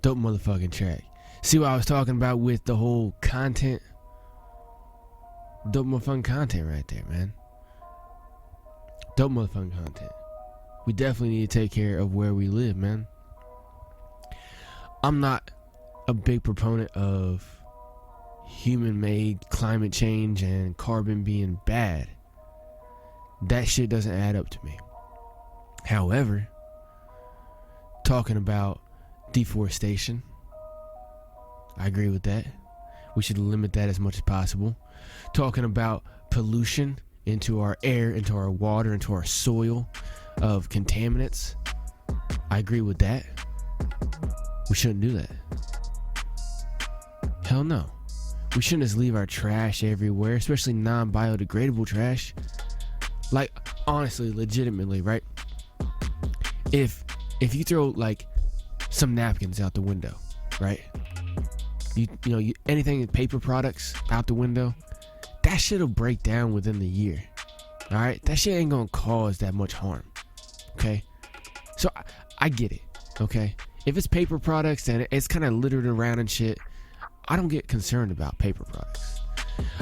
B: Dope motherfucking track. See what I was talking about with the whole content? Dope motherfucking content right there, man. Dope motherfucking content. We definitely need to take care of where we live, man. I'm not a big proponent of human-made climate change and carbon being bad. That shit doesn't add up to me. However, talking about deforestation, I agree with that. We should limit that as much as possible. Talking about pollution into our air, into our water, into our soil of contaminants, I agree with that. We shouldn't do that. Hell no. We shouldn't just leave our trash everywhere, especially non-biodegradable trash. Like, honestly, legitimately, right? If you throw like some napkins out the window, right? You anything, paper products out the window, that shit'll break down within the year. All right, that shit ain't gonna cause that much harm. Okay, so I get it. Okay, if it's paper products and it's kind of littered around and shit, I don't get concerned about paper products.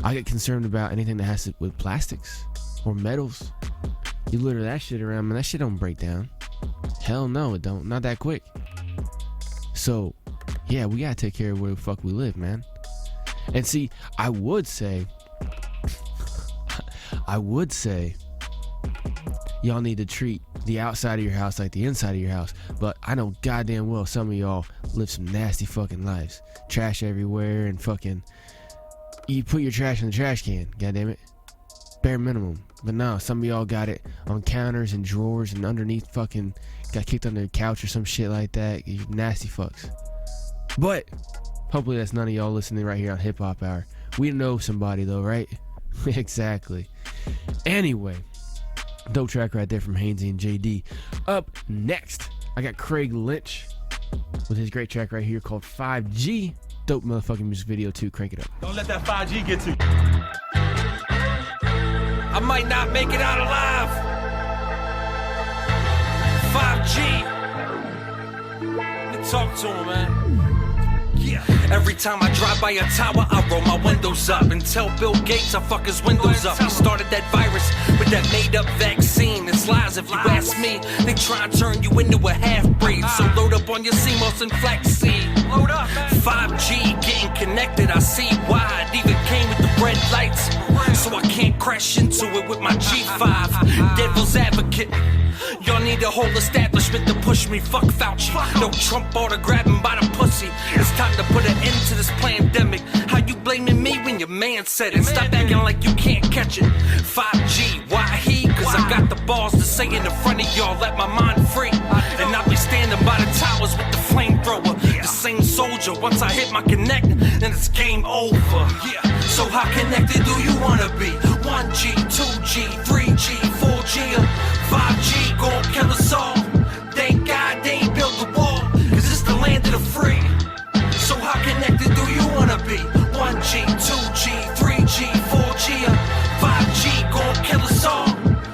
B: I get concerned about anything that has to with plastics or metals. You litter that shit around, man, that shit don't break down. Hell no, it don't. Not that quick. So, yeah, we gotta take care of where the fuck we live, man. And see, I would say, y'all need to treat the outside of your house like the inside of your house. But I know goddamn well some of y'all live some nasty fucking lives. Trash everywhere and fucking, you put your trash in the trash can, goddammit. Bare minimum. But no, some of y'all got it on counters and drawers and underneath, fucking got kicked under the couch or some shit like that. You nasty fucks. But hopefully that's none of y'all listening right here on HipHop Hour. We know somebody though, right? Exactly. Anyway, dope track right there from Haynesy and JD. Up next, I got Craig Lynch with his great track right here called 5G. Dope motherfucking music video too. Crank it up.
N: Don't let that 5G get to you. I might not make it out alive. 5G. Let me talk to him, man. Yeah. Every time I drive by a tower, I roll my windows up and tell Bill Gates I fuck his windows up. He started that virus with that made-up vaccine. It's lies if you ask me. They try and turn you into a half-breed. So load up on your CMOS and flaxseed. Load up, man. 5G getting connected, I see why. It even came with the red lights, so I can't crash into it with my G5. Devil's advocate. Y'all need a whole establishment to push me. Fuck Fauci. No Trump autograbbing by the pussy. It's time to put an end to this pandemic. How you blaming me when your man said it? Stop acting like you can't catch it. 5G, why he? Cause I got the balls to say in the front of y'all, let my mind free. And I'll be standing by the towers with the flamethrower. The same soldier, once I hit my connect, then it's game over. Yeah. So how connected do you wanna be? 1G, 2G, 3G, 4G, or 5G gon' kill us all. Thank God they ain't built the wall, cause it's the land of the free. So how connected do you wanna be? 1G, 2G, 3G, 4G, or 5G gon' kill us all.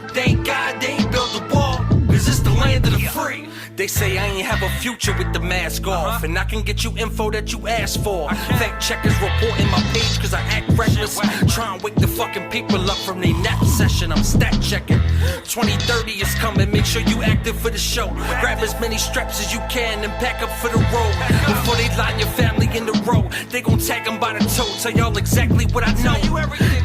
N: Thank God they ain't built the wall, cause it's the land of the free. They say I ain't have a future with the mask off, and I can get you info that you asked for. Fact checkers reporting my page cause I act reckless. Try and wake the fucking people up from their nap session. I'm stat checking. 2030 is coming, make sure you active for the show. Grab as many straps as you can and pack up for the road. Before they line your family in the row, they gon' tag them by the toe. Tell y'all exactly what I know.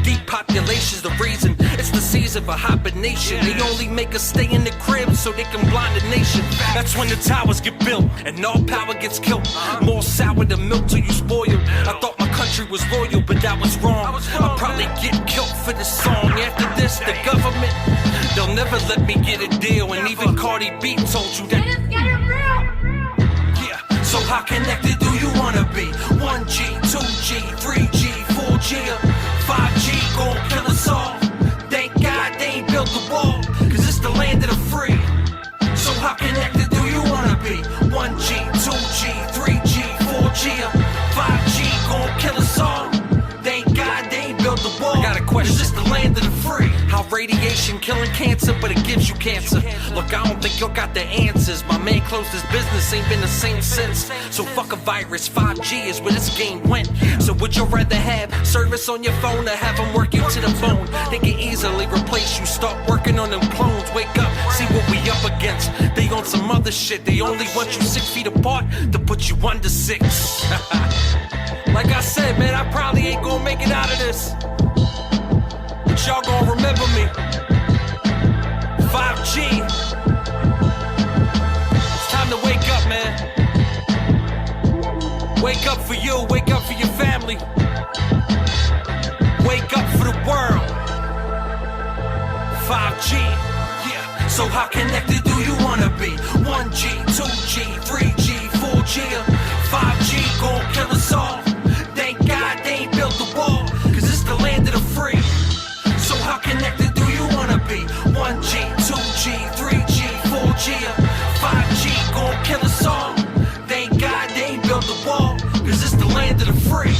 N: Depopulation's the reason. It's the season for hibernation. They only make us stay in the crib so they can blind the nation. That's when the towers get built and all power gets killed. More sour than milk till you spoiled. I thought my country was loyal, but that was wrong. I'll probably get killed for this song. After this, the government, they'll never let me get a deal. And even Cardi B told you that. Yeah, so how connected do you wanna be? 1G, 2G, 3G, 4G, or 5G gon' kill us all. Thank God they ain't built the wall, cause it's the land of the free. So how connected do you wanna be? 1G, 2G, 3G, 4G, or 5G gon' kill us all. Thank God they ain't built the wall. I got a question. Is this the land of the free? How radiation killing cancer, but it gives you cancer. Look, I don't think y'all got the answers. My man closed his business, ain't been the same since. So fuck a virus, 5G is where this game went. So would you rather have service on your phone or have them work you to the bone? They can easily replace you, start working on them clones. Wake up, see what we up against. They on some other shit, they only want you 6 feet apart to put you under 6. Like I said, man, I probably ain't gonna make it out of this, but y'all gonna remember me. 5G. It's time to wake up, man. Wake up for you, wake up for your family. Wake up for the world. 5G. Yeah. So how connected do you wanna be? 1G, 2G, 3G, 4G, or 5G gon' kill us all. Thank God they ain't built the wall, cause it's the land of the free. So how connected do you wanna be? 1G, 2G, 3G, 4G, or 5G gon' kill us all. Thank God they ain't built the wall, cause it's the land of the free.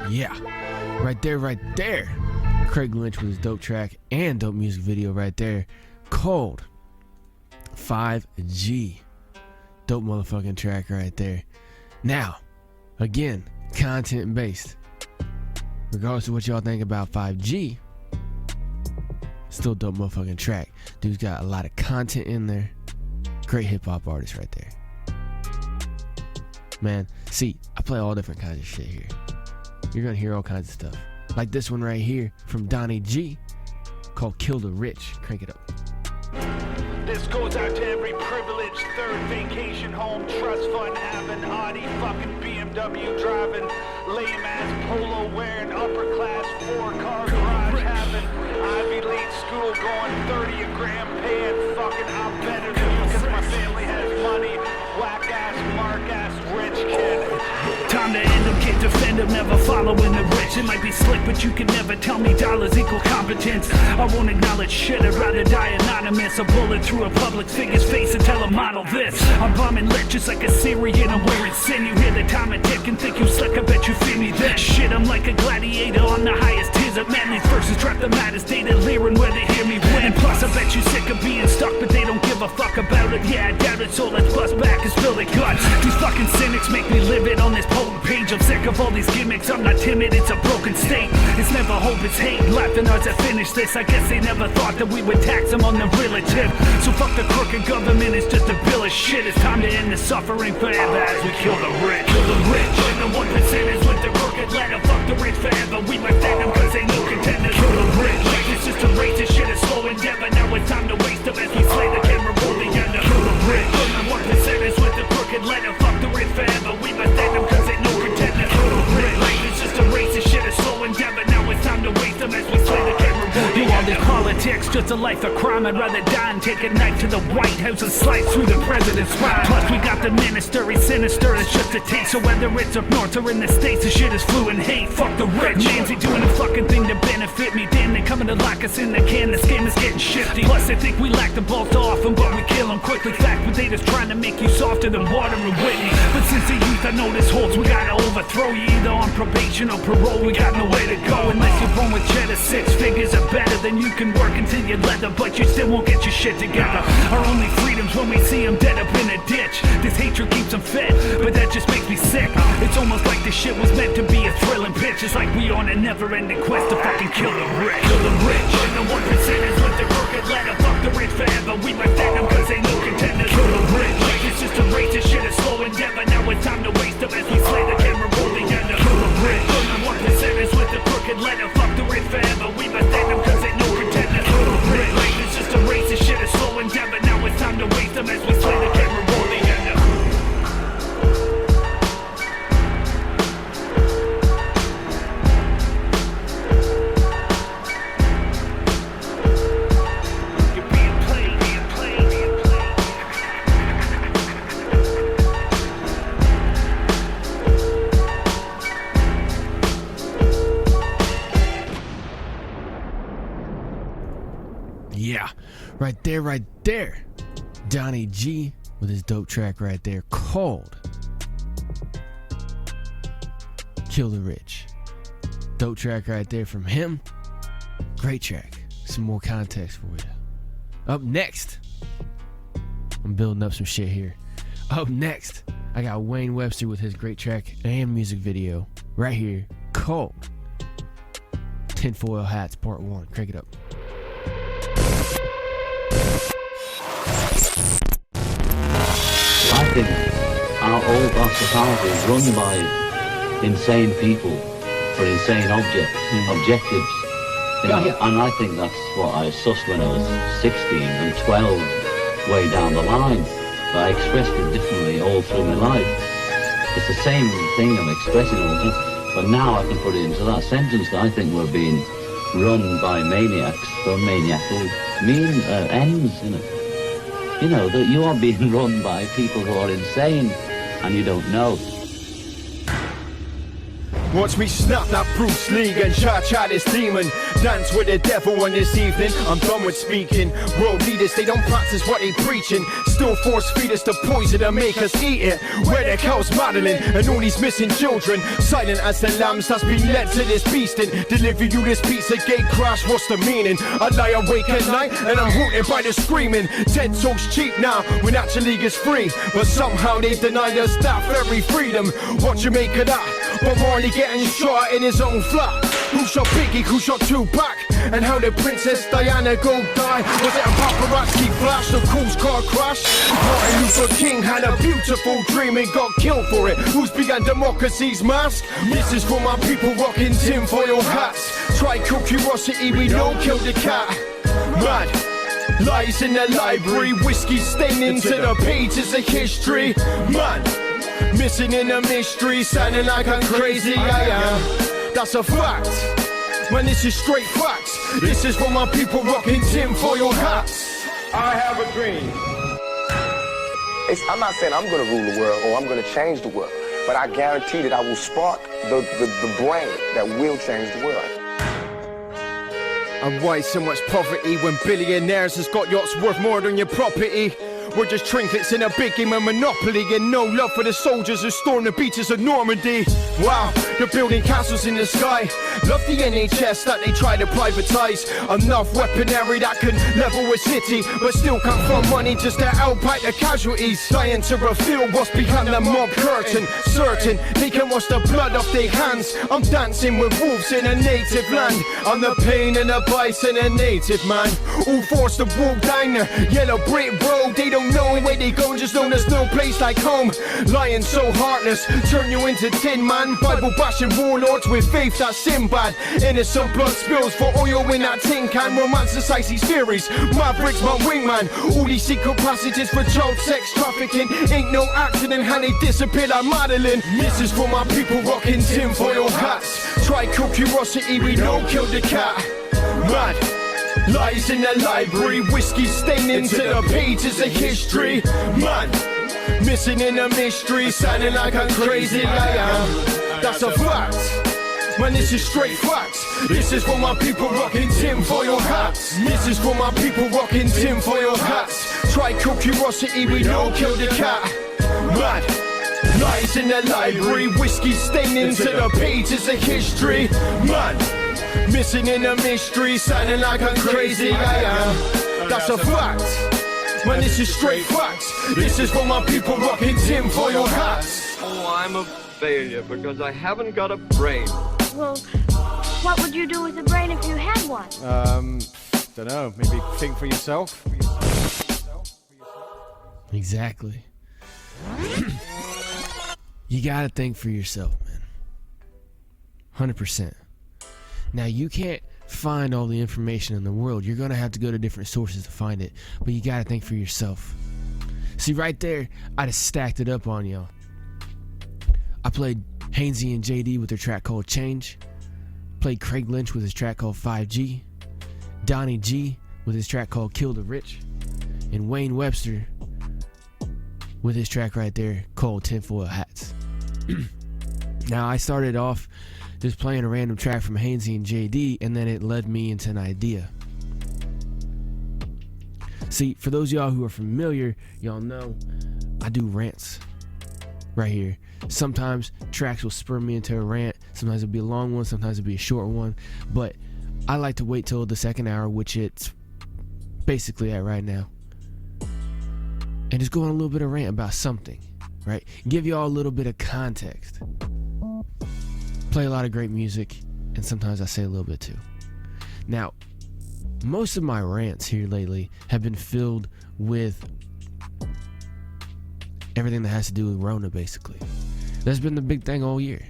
B: Yeah, right there. Craig Lynch with his dope track and dope music video right there. Called 5G. Dope motherfucking track right there. Now, again, content based. Regardless of what y'all think about 5G, still dope motherfucking track. Dude's got a lot of content in there. Great hip hop artist right there. Man, see, I play all different kinds of shit here. You're gonna hear all kinds of stuff. Like this one right here from Donnie G called Kill the Rich. Crank it up.
O: This goes out to every privileged third vacation home, trust fund having, Audi fucking BMW driving, lame ass polo wearing, upper class 4-car garage having, Ivy League school going 30 a gram paying, fucking I'm better than you cause my family has money, whack ass, mark ass, rich kid. Time to end them, can't defend them, never following the rich. It might be slick, but you can never tell me dollars equal competence. I won't acknowledge shit, I'd rather die anonymous. A bullet through a public figure's face and tell a model this. I'm bombing lit just like a Syrian, I'm wearing sin. You hear the time and tick and think you slick, I bet you feel me this. Shit, I'm like a gladiator on the highest tiers of manly's versus trap the maddest data leering where they hear me win. And plus I'm bet you sick of being stuck, but they don't give a fuck about it. Yeah, I doubt it, so let's bust back and spill their guts. These fucking cynics make me live it on this potent page. I'm sick of all these gimmicks, I'm not timid, it's a broken state. It's never hope, it's hate. Laughing as I finish this, I guess they never thought that we would tax them on the relative. So fuck the crooked government, it's just a bill of shit. It's time to end the suffering forever as we kill the rich. Kill the rich, join the 1%ers with the crooked letter. Fuck the rich forever, we might thank them cause they no contenders. Kill the rich, like this is to raise this shit, a slow endeavor. Now it's time to waste them as we slay the camera, roll the end. Kill the rich, join the 1%ers with the crooked letter. Fuck the rich forever, we might thank them cause they no contenders. Kill the rich, like this is to raise this shit, a slow endeavor. Now it's time to waste them as we slay the camera, roll the end. All these politics, just a life of crime. I'd rather die and take a knife to the White House and slice through the president's spine. Plus we got the minister, he's sinister, it's just a taste. So whether it's up north or in the States, the shit is flu and hate. Fuck the rich, Nancy doing a fucking thing to benefit me. Then they coming to lock us in the can, this game is getting shifty. Plus they think we lack the balls to off them, but we kill them quickly. Fact, but they just trying to make you softer than water and Whitney. But since the youth I know this holds, we gotta overthrow you either on probation or parole. We got nowhere to go unless you're born with cheddar. 6 figures are better than you can work until you're leather, but you still won't get your shit together. Our only freedom's when we see them dead up in a ditch. This hatred keeps them fed, but that just makes me sick. It's almost like this shit was meant to be a thrilling pitch. It's like we on a never-ending quest to fucking kill the rich. Kill the rich, and the 1%ers with the crooked letter. Fuck the rich forever, we might thank them cause they no contenders. Kill the rich, like it's just a race, this shit is slow endeavor. Now it's time to waste them as we slay the camera, roll the end. Kill the rich, and the 1%ers with the crooked letter. Fuck the rich forever, we might thank them cause they no contenders. Kill the rich, like it's just a race, this shit is slow endeavor. Now it's time to waste them as we slay the camera, roll the end.
B: Yeah, right there. Donnie G with his dope track right there called Kill the Rich. Dope track right there from him. Great track. Some more context for you. Up next, I'm building up some shit here. Up next, I got Wayne Webster with his great track and music video right here called Tinfoil Hats Part 1. Crank it up.
P: I think our society is run by insane people for insane objectives. You know? And I think that's what I sussed when I was 16 and 12, way down the line. But I expressed it differently all through my life. It's the same thing I'm expressing all the time, but now I can put it into that sentence that I think we're being run by maniacs for maniacal ends, you know. You know, that you are being run by people who are insane and you don't know.
Q: Watch me snap that Bruce Lee and cha-cha this demon. Dance with the devil on this evening. I'm done with speaking. World leaders, they don't practice what they preaching. Still force feed us the poison and make us eat it. Where the cows maddling and all these missing children. Silent as the lambs that's been led to this beasting. Deliver you this pizza gate crash, what's the meaning? I lie awake at night and I'm haunted by the screaming. TED Talk's cheap now when actually it's free. But somehow they denied us that very freedom. What you make of that? But Marley getting shot in his own flat. Who shot Biggie, who shot Tupac? And how did Princess Diana go die? Was it a paparazzi flash, the cruise car crash? Martin Luther King had a beautiful dream and got killed for it. Who's began democracy's mask? This is for my people rocking tinfoil hats. Try kill curiosity, we don't kill the cat. Mad lies in the library, whiskey staining to the pages of history. Man, missing in a mystery, sounding like I'm crazy, I am. That's a fact. Man, this is straight facts. This is for my people rocking tinfoil hats.
R: I have a dream. I'm not saying I'm gonna rule the world or I'm gonna change the world, but I guarantee that I will spark the brain that will change the world.
Q: And why so much poverty when billionaires has got yachts worth more than your property? We're just trinkets in a big game of Monopoly, and no love for the soldiers who stormed the beaches of Normandy. Wow, they're building castles in the sky. Love the NHS that they try to privatize. Enough weaponry that can level a city, but still can't fund money just to outbite the casualties. Dying to reveal what's behind the mob curtain. Certain they can wash the blood off their hands. I'm dancing with wolves in a native land. I'm the pain and the bison, a native man. All forced to walk down the yellow brick road. They don't know where they go, just know there's no place like home. Lying so heartless, turn you into tin man. Bible bashing warlords with faith that's Sinbad. Innocent blood spills for oil in that tin can. Romanticize these theories, Mavericks my wingman. All these secret passages for child sex trafficking. Ain't no accident how they disappeared like Madeline. This is for my people rocking tinfoil hats. Try kill curiosity, we don't kill the cat. Mad lies in the library, whiskey staining to the pages of history. Man, missing in a mystery, sounding like a crazy liar. That's a fact. Man, this is straight facts. This is for my people rocking tinfoil hats. This is for my people rocking tinfoil hats. Try kill curiosity, we don't kill the cat. Mad lies in the library, whiskey staining to the pages of history. Man, missing in a mystery, sounding like a crazy liar. That's a fact. Man, this is straight facts. This is for my people rocking tinfoil hats.
S: Oh, I'm a failure because I haven't got a brain.
T: Well, what would you do with a brain if you had one?
Q: Don't know. Maybe think for yourself.
B: Exactly. You gotta think for yourself, man. 100%. Now, you can't find all the information in the world. You're gonna have to go to different sources to find it, but you gotta think for yourself. See, right there, I just stacked it up on y'all. I played Haynesy and JD with their track called Change. Played Craig Lynch with his track called 5G. Donnie G with his track called Kill the Rich. And Wayne Webster with his track right there called Tinfoil Hats. Now, I started off just playing a random track from Haynesy and JD, and then it led me into an idea. See, for those of y'all who are familiar, y'all know I do rants right here. Sometimes tracks will spur me into a rant. Sometimes it'll be a long one, sometimes it'll be a short one. But I like to wait till the second hour, which it's basically at right now, and just go on a little bit of rant about something, right? Give y'all a little bit of context. Play a lot of great music, and sometimes I say a little bit too. Now, most of my rants here lately have been filled with everything that has to do with Rona, basically. That's been the big thing all year.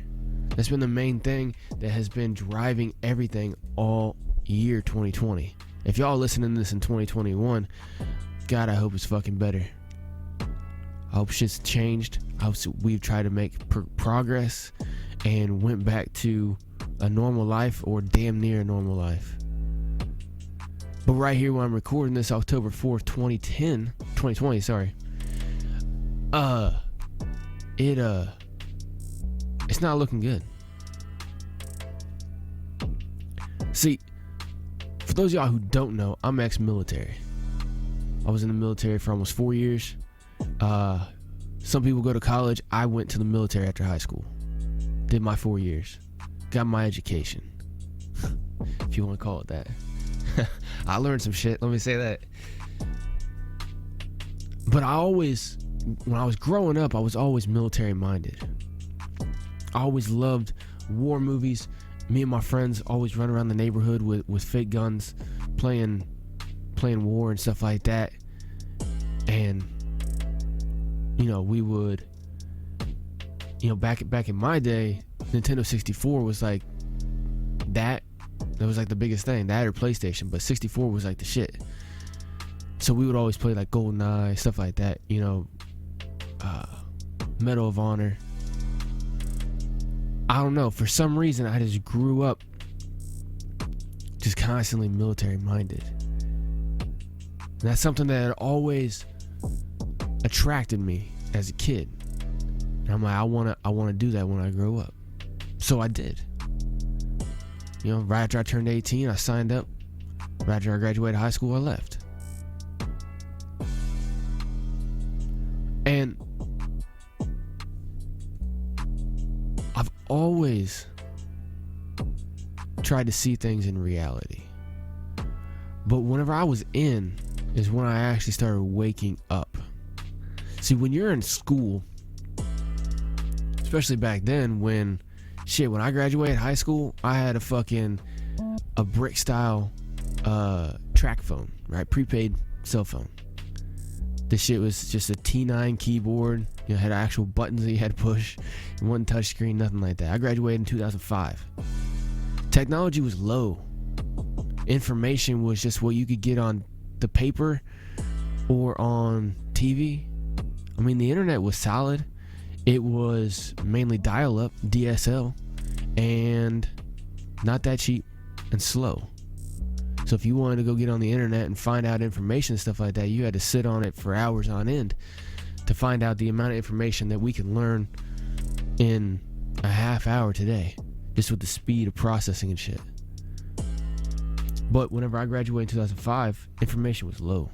B: That's been the main thing that has been driving everything all year 2020. If y'all listening to this in 2021, God, I hope it's fucking better. I hope shit's changed. I hope we've tried to make progress and went back to a normal life or damn near a normal life. But right here when I'm recording this, October 4th, 2020, sorry. It's not looking good. See, for those of y'all who don't know, I'm ex-military. I was in the military for almost 4 years. Some people go to college. I went to the military after high school. Did my 4 years. Got my education. If you want to call it that. I learned some shit, let me say that. But when I was growing up, I was always military minded. I always loved war movies. Me and my friends always run around the neighborhood with fake guns, playing war and stuff like that. And we would, back in my day, Nintendo 64 was like that. That was like the biggest thing, that or PlayStation, but 64 was like the shit. So we would always play like GoldenEye, stuff like that, Medal of Honor. I don't know, for some reason I just grew up just constantly military minded. And that's something that had always attracted me as a kid. And I'm like, I wanna do that when I grow up. So I did. Right after I turned 18, I signed up. Right after I graduated high school, I left. always tried to see things in reality. But whenever I was in is when I actually started waking up. See, when you're in school, especially back then when I graduated high school, I had a brick style track phone, right? Prepaid cell phone. This shit was just a T9 keyboard. You know, had actual buttons that you had to push. It wasn't touch screen, nothing like that. I graduated in 2005. Technology was low. Information was just what you could get on the paper or on TV. I mean, the internet was solid. It was mainly dial-up, DSL, and not that cheap and slow. So if you wanted to go get on the internet and find out information and stuff like that, you had to sit on it for hours on end to find out the amount of information that we can learn in a half hour today, just with the speed of processing and shit. But whenever I graduated in 2005, information was low.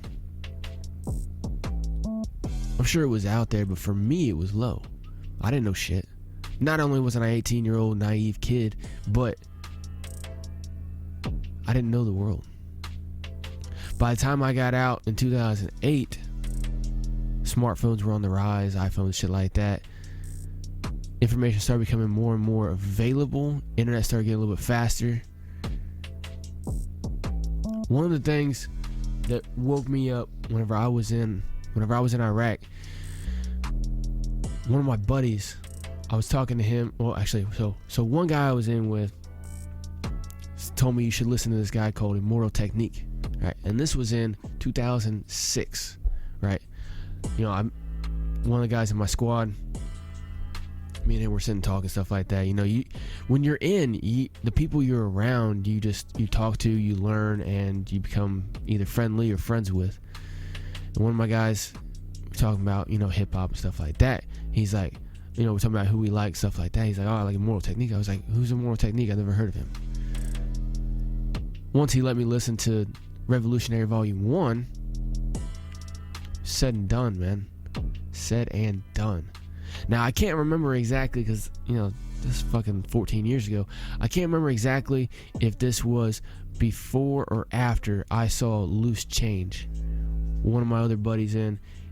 B: I'm sure it was out there, but for me, it was low. I didn't know shit. Not only was I an 18-year-old naive kid, but I didn't know the world. By the time I got out in 2008, smartphones were on the rise, iPhones, shit like that. Information started becoming more and more available. Internet started getting a little bit faster. One of the things that woke me up whenever I was in Iraq, one of my buddies, I was talking to him. Well, actually, so one guy I was in with told me you should listen to this guy called Immortal Technique, right? And this was in 2006, right? You know, I'm one of the guys in my squad. Me and him were sitting talking, stuff like that. You know, when you're in, the people you're around, you talk to, you learn, and you become either friendly or friends with. And one of my guys, we're talking about, you know, hip hop and stuff like that. He's like, you know, we're talking about who we like, stuff like that. He's like, oh, I like Immortal Technique. I was like, who's Immortal Technique? I've never heard of him. Once he let me listen to Revolutionary Volume 1, said and done, man. Said and done. Now, I can't remember exactly because, you know, this is fucking 14 years ago. I can't remember exactly if this was before or after I saw Loose Change. One of my other buddies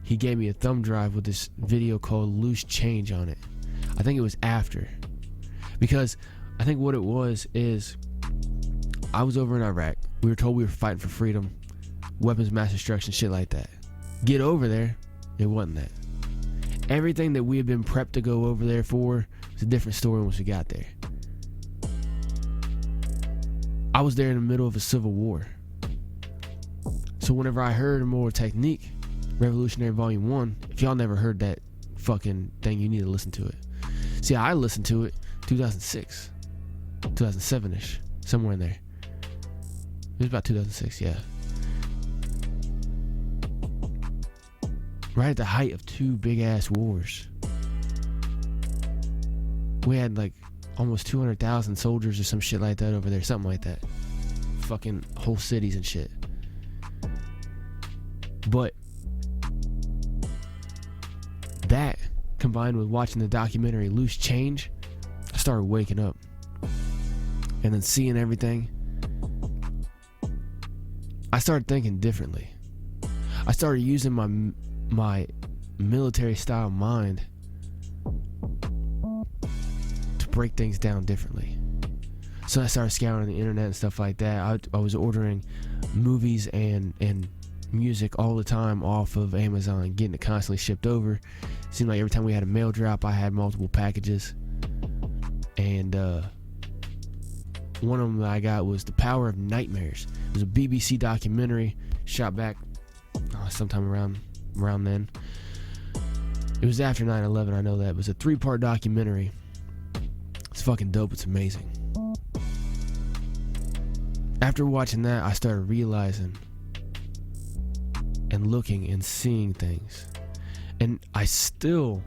B: he gave me a thumb drive with this video called Loose Change on it. I think it was after. Because I think what it was is I was over in Iraq. We were told we were fighting for freedom, weapons mass destruction, shit like that. Get over there, it wasn't that. Everything that we had been prepped to go over there for was a different story once we got there. I was there in the middle of a civil war. So whenever I heard Immortal Technique, Revolutionary Volume 1, if y'all never heard that fucking thing, you need to listen to it. See, I listened to it 2006, 2007-ish, somewhere in there. It was about 2006, yeah. Right at the height of two big-ass wars. We had like almost 200,000 soldiers or some shit like that over there, something like that. Fucking whole cities and shit. But that, combined with watching the documentary Loose Change, I started waking up. And then seeing everything, I started thinking differently. I started using my military style mind to break things down differently. So I started scouring the internet and stuff like that. I was ordering movies and music all the time off of Amazon, getting it constantly shipped over. It seemed like every time we had a mail drop, I had multiple packages. And one of them that I got was The Power of Nightmares. It was a BBC documentary shot back sometime around then. It was after 9/11, I know that. It was a 3-part documentary. It's fucking dope. It's amazing. After watching that, I started realizing and looking and seeing things. And I still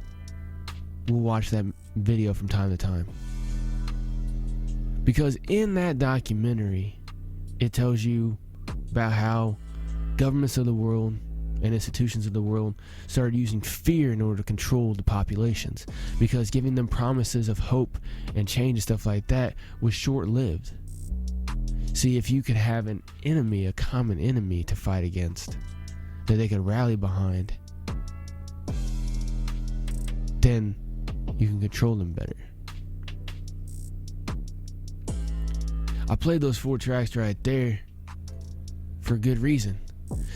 B: will watch that video from time to time. Because in that documentary, it tells you about how governments of the world, and institutions of the world started using fear in order to control the populations, because giving them promises of hope and change and stuff like that was short-lived. See, if you could have an enemy, a common enemy to fight against, that they could rally behind, then you can control them better. I played those 4 tracks right there for a good reason.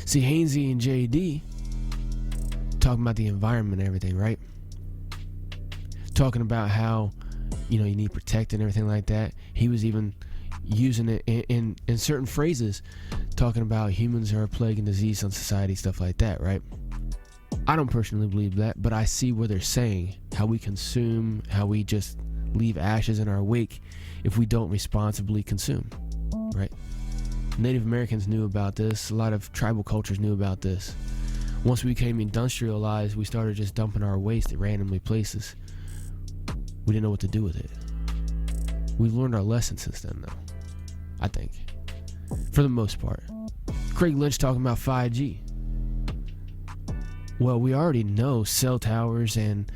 B: See, Haynesy and JD talking about the environment and everything, right? Talking about how, you need protect and everything like that. He was even using it in certain phrases, talking about humans are a plague and disease on society, stuff like that, right? I don't personally believe that, but I see what they're saying, how we consume, how we just leave ashes in our wake if we don't responsibly consume, right? Native Americans knew about this. A lot of tribal cultures knew about this. Once we became industrialized, we started just dumping our waste at randomly places. We didn't know what to do with it. We've learned our lesson since then, though, I think, for the most part. Craig Lynch talking about 5G. Well, we already know cell towers and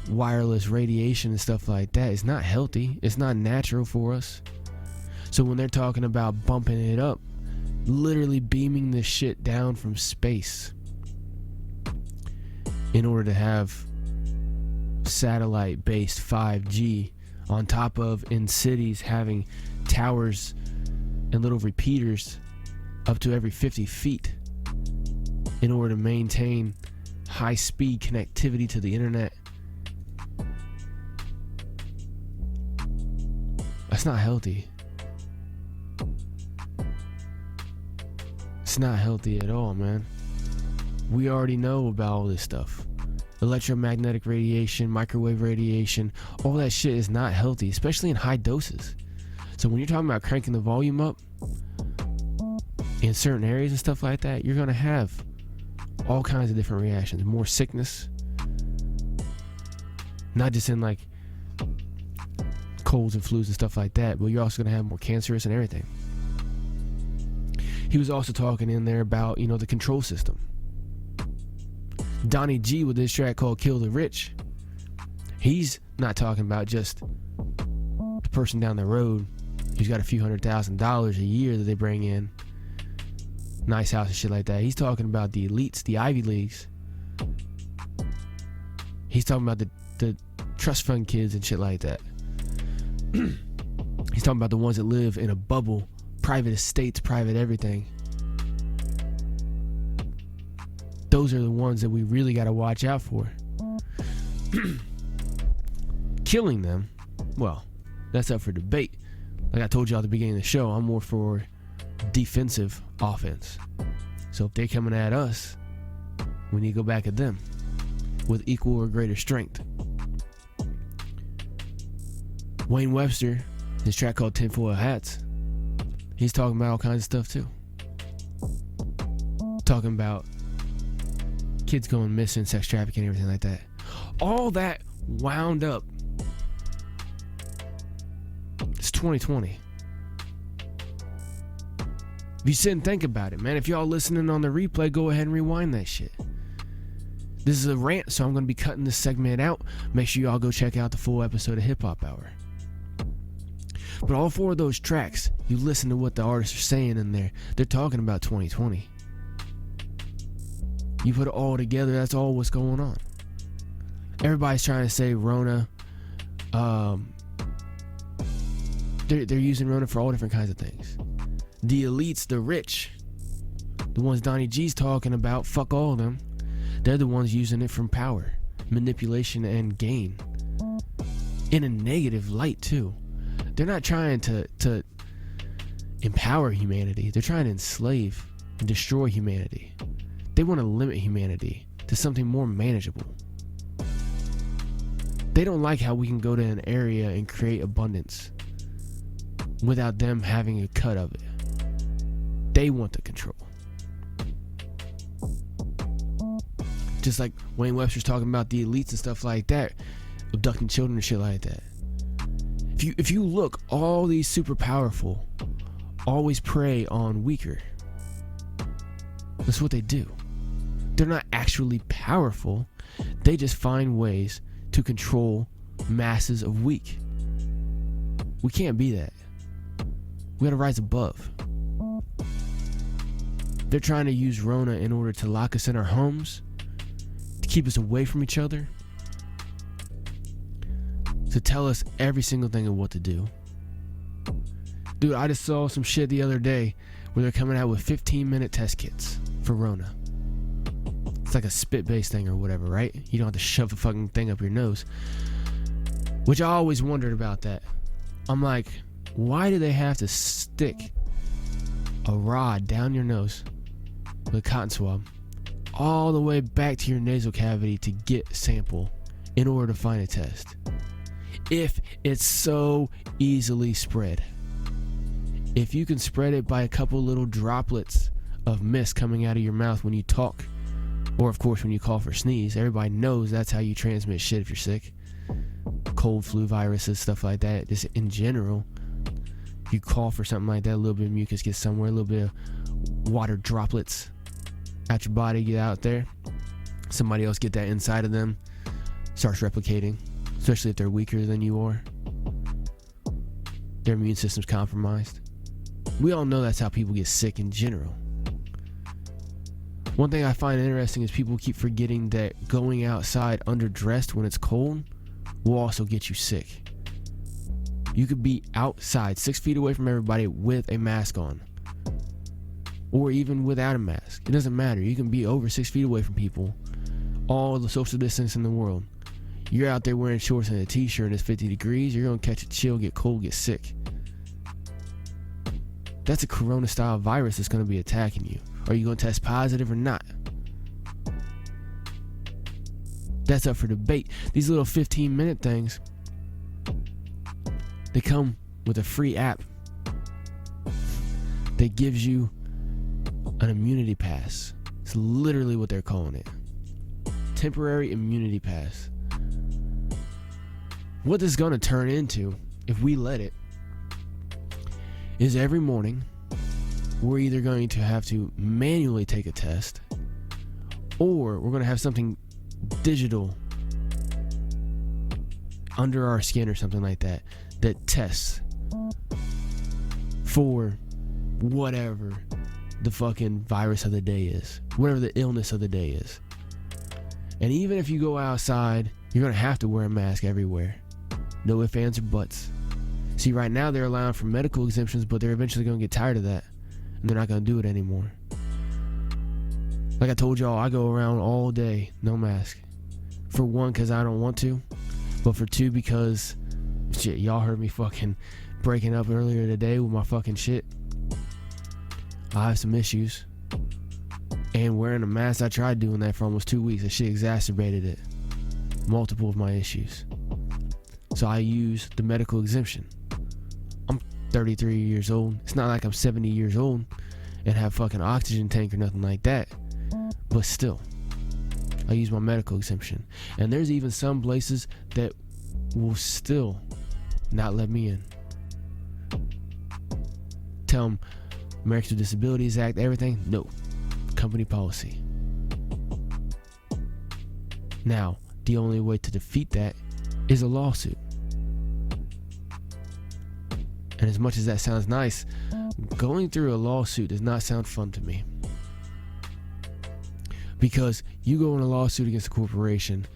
B: wireless radiation and stuff like that is not healthy. It's not natural for us. So when they're talking about bumping it up, literally beaming this shit down from space in order to have satellite-based 5G on top of, in cities, having towers and little repeaters up to every 50 feet in order to maintain high-speed connectivity to the internet. That's not healthy. It's not healthy at all, man. We already know about all this stuff. Electromagnetic radiation, microwave radiation, all that shit is not healthy, especially in high doses. So when you're talking about cranking the volume up in certain areas and stuff like that, you're gonna have all kinds of different reactions. More sickness, not just in like colds and flus and stuff like that, but you're also gonna have more cancerous and everything. He was also talking in there about, the control system. Donnie G with this track called Kill the Rich. He's not talking about just the person down the road who's got a few $100,000 a year that they bring in, nice house and shit like that. He's talking about the elites, the Ivy Leagues. He's talking about the trust fund kids and shit like that. He's talking about the ones that live in a bubble, private estates, private everything. Those are the ones that we really got to watch out for. Killing them, well, that's up for debate. Like I told you at the beginning of the show, I'm more for defensive offense. So if they're coming at us, we need to go back at them with equal or greater strength. Wayne Webster, his track called Tinfoil Hats, he's talking about all kinds of stuff too. Talking about kids going missing, sex trafficking, everything like that. All that wound up. It's 2020. If you sit and think about it, man, if y'all listening on the replay, go ahead and rewind that shit. This is a rant, so I'm going to be cutting this segment out. Make sure y'all go check out the full episode of HipHop Hour. But all 4 of those tracks, you listen to what the artists are saying in there. They're talking about 2020. You put it all together, that's all what's going on. Everybody's trying to say Rona. They're using Rona for all different kinds of things. The elites, the rich, the ones Donnie G's talking about, fuck all of them. They're the ones using it from power, manipulation, and gain. In a negative light, too. They're not trying to empower humanity. They're trying to enslave and destroy humanity. They want to limit humanity to something more manageable. They don't like how we can go to an area and create abundance without them having a cut of it. They want the control. Just like Wayne Webster's talking about the elites and stuff like that, abducting children and shit like that. If you look, all these super powerful always prey on weaker. That's what they do. They're not actually powerful. They just find ways to control masses of weak. We can't be that. We gotta rise above. They're trying to use Rona in order to lock us in our homes, to keep us away from each other, to tell us every single thing of what to do. Dude, I just saw some shit the other day where they're coming out with 15-minute test kits for Rona. It's like a spit-based thing or whatever, right? You don't have to shove the fucking thing up your nose. Which I always wondered about that. I'm like, why do they have to stick a rod down your nose with a cotton swab all the way back to your nasal cavity to get a sample in order to find a test? If it's so easily spread. If you can spread it by a couple little droplets of mist coming out of your mouth when you talk, or of course when you cough or sneeze, everybody knows that's how you transmit shit if you're sick. Cold, flu, viruses, stuff like that. Just in general, you cough or something like that, a little bit of mucus gets somewhere, a little bit of water droplets out your body, get out there. Somebody else get that inside of them, starts replicating, especially if they're weaker than you are. Their immune system's compromised. We all know that's how people get sick in general. One thing I find interesting is people keep forgetting that going outside underdressed when it's cold will also get you sick. You could be outside 6 feet away from everybody with a mask on, or even without a mask. It doesn't matter. You can be over 6 feet away from people, all the social distance in the world. You're out there wearing shorts and a t-shirt and it's 50 degrees, you're going to catch a chill, get cold, get sick. That's a corona style virus that's going to be attacking you. Are you going to test positive or not? That's up for debate. These little 15-minute things, they come with a free app that gives you an immunity pass. It's literally what they're calling it. Temporary immunity pass. What this is going to turn into, if we let it, is every morning we're either going to have to manually take a test, or we're going to have something digital under our skin or something like that that tests for whatever the fucking virus of the day is, whatever the illness of the day is. And even if you go outside, you're going to have to wear a mask everywhere. No ifs, ands, or buts. See, right now they're allowing for medical exemptions, but they're eventually going to get tired of that, and they're not going to do it anymore. Like I told y'all, I go around all day, no mask. For one, because I don't want to, but for two, because, shit, y'all heard me fucking breaking up earlier today with my fucking shit. I have some issues. And wearing a mask, I tried doing that for almost 2 weeks. That shit exacerbated it. Multiple of my issues. So I use the medical exemption. I'm 33 years old. It's not like I'm 70 years old and have fucking oxygen tank or nothing like that. But still, I use my medical exemption. And there's even some places that will still not let me in. Tell them Americans with Disabilities Act, everything. No. Company policy. Now, the only way to defeat that is a lawsuit. And as much as that sounds nice, going through a lawsuit does not sound fun to me. Because you go in a lawsuit against a corporation,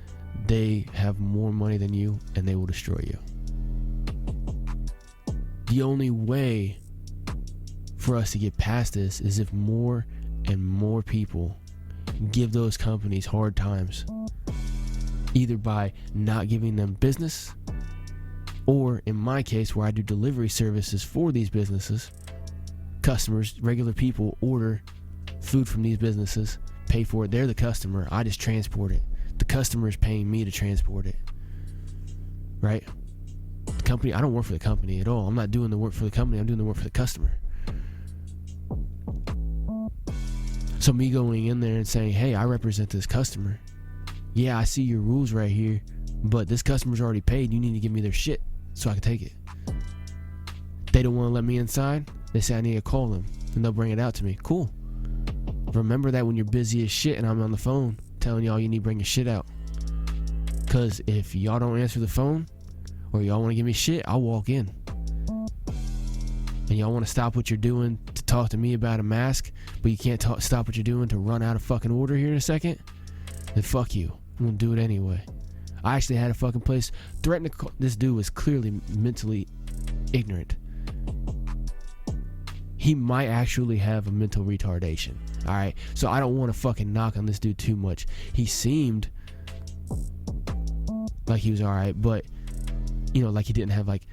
B: they have more money than you and they will destroy you. The only way for us to get past this is if more and more people give those companies hard times, either by not giving them business, or in my case where I do delivery services for these businesses, customers, regular people order food from these businesses, pay for it, they're the customer, I just transport it. The customer is paying me to transport it, right? The company, I don't work for the company at all. I'm not doing the work for the company, I'm doing the work for the customer. So me going in there and saying, hey, I represent this customer. Yeah, I see your rules right here, but this customer's already paid. You need to give me their shit so I can take it. They don't want to let me inside. They say I need to call them and they'll bring it out to me. Cool. remember that when you're busy as shit and I'm on the phone telling y'all you need to bring your shit out. Because if y'all don't answer the phone or y'all want to give me shit, I'll walk in. And y'all want to stop what you're doing to talk to me about a mask, but you can't stop what you're doing to run out of fucking order here in a second, then fuck you. I'm gonna do it anyway. I actually had a fucking place threaten to call. This dude was clearly mentally ignorant. He might actually have a mental retardation. Alright, so I don't want to fucking knock on this dude too much. He seemed like he was alright, but you know, like he didn't have like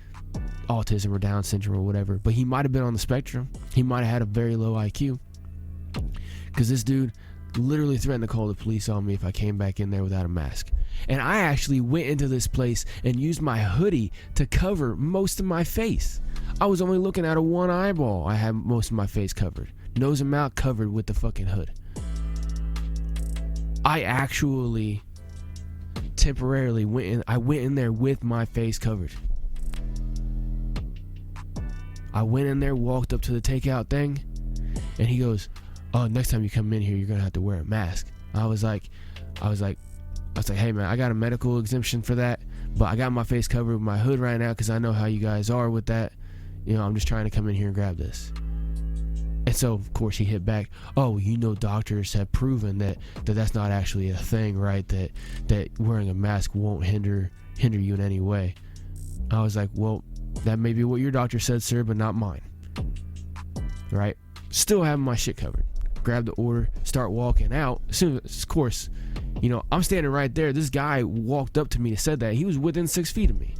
B: autism or Down syndrome or whatever, but he might have been on the spectrum. He might have had a very low IQ, because this dude literally threatened to call the police on me if I came back in there without a mask. And I actually went into this place and used my hoodie to cover most of my face. I was only looking at one eyeball. I had most of my face covered, nose and mouth covered with the fucking hood. I actually temporarily went in there with my face covered. I went in there, walked up to the takeout thing, and he goes, "Oh, next time you come in here, you're gonna have to wear a mask." I was like, "Hey man, I got a medical exemption for that, but I got my face covered with my hood right now because I know how you guys are with that. You know, I'm just trying to come in here and grab this." And so, of course, he hit back, "Oh, you know, doctors have proven that that's not actually a thing, right? That wearing a mask won't hinder you in any way." I was like, "Well, that may be what your doctor said, sir, but not mine." Right? Still having my shit covered. Grab the order, start walking out. As soon as, of course, you know, I'm standing right there. This guy walked up to me and said that. He was within 6 feet of me.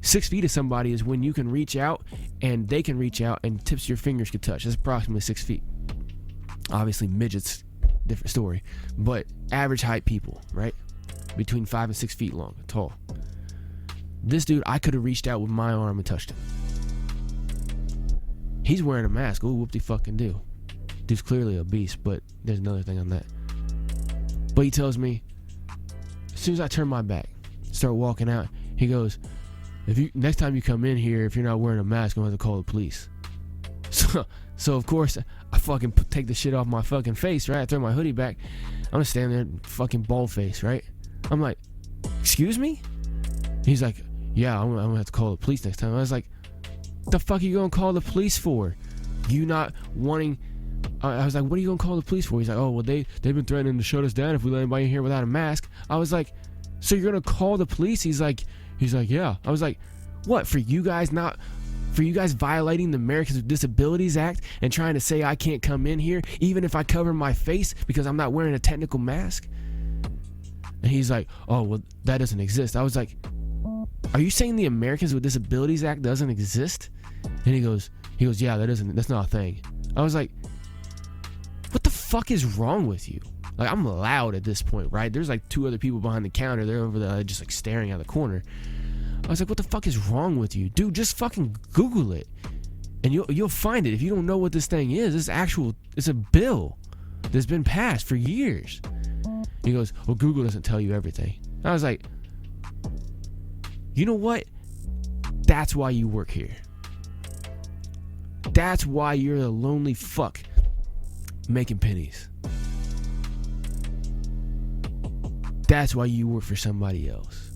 B: 6 feet of somebody is when you can reach out and they can reach out and tips of your fingers could touch. That's approximately 6 feet. Obviously, midgets, different story. But average height people, right? Between 5 and 6 feet long, tall. This dude, I could have reached out with my arm and touched him. He's wearing a mask. Oh, whoop-de-fucking-do. Dude's clearly a beast, but there's another thing on that. But he tells me, as soon as I turn my back, start walking out, he goes, next time you come in here, if you're not wearing a mask, I'm going to have to call the police. So of course, I fucking take the shit off my fucking face, right? I throw my hoodie back. I'm just standing there, fucking bald face, right? I'm like, "Excuse me?" He's like, "Yeah, I'm going to have to call the police next time." I was like, "The fuck are you going to call the police for? You not wanting..." I was like, "What are you going to call the police for?" He's like, "Oh, well, they've been threatening to shut us down if we let anybody in here without a mask." I was like, "So you're going to call the police?" He's like, "Yeah." I was like, "What, for you guys violating the Americans with Disabilities Act and trying to say I can't come in here even if I cover my face because I'm not wearing a technical mask?" And he's like, "Oh, well, that doesn't exist." I was like, "Are you saying the Americans with Disabilities Act doesn't exist?" And he goes, "Yeah, that's not a thing." I was like, "What the fuck is wrong with you?" Like, I'm loud at this point, right? There's like 2 other people behind the counter. They're over there just like staring at the corner. I was like, "What the fuck is wrong with you? Dude, just fucking Google it. And you'll find it. If you don't know what this thing is, it's a bill that's been passed for years." He goes, "Well, Google doesn't tell you everything." I was like, "You know what? That's why you work here. That's why you're a lonely fuck making pennies. That's why you work for somebody else."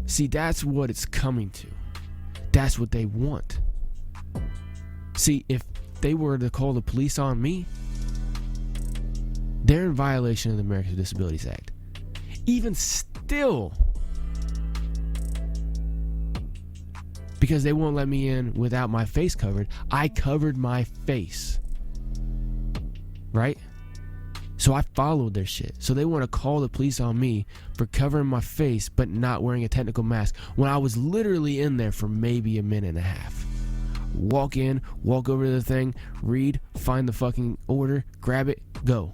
B: See, that's what it's coming to. That's what they want. See, if they were to call the police on me, they're in violation of the Americans with Disabilities Act. Even still, because they won't let me in without my face covered. I covered my face, right? So I followed their shit. So they want to call the police on me for covering my face but not wearing a technical mask when I was literally in there for maybe a minute and a half. Walk in, walk over to the thing, read, find the fucking order, grab it, go.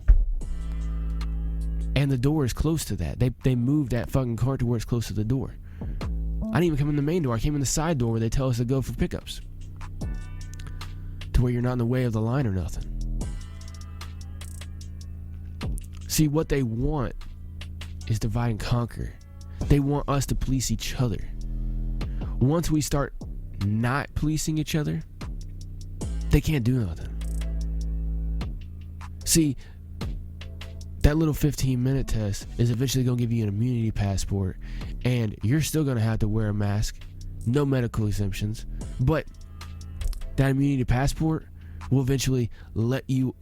B: And the door is close to that. They moved that fucking cart to where it's close to the door. I didn't even come in the main door. I came in the side door where they tell us to go for pickups. To where you're not in the way of the line or nothing. See, what they want is divide and conquer. They want us to police each other. Once we start not policing each other, they can't do nothing. See, that little 15-minute test is eventually going to give you an immunity passport, and you're still going to have to wear a mask, no medical exemptions, but that immunity passport will eventually let you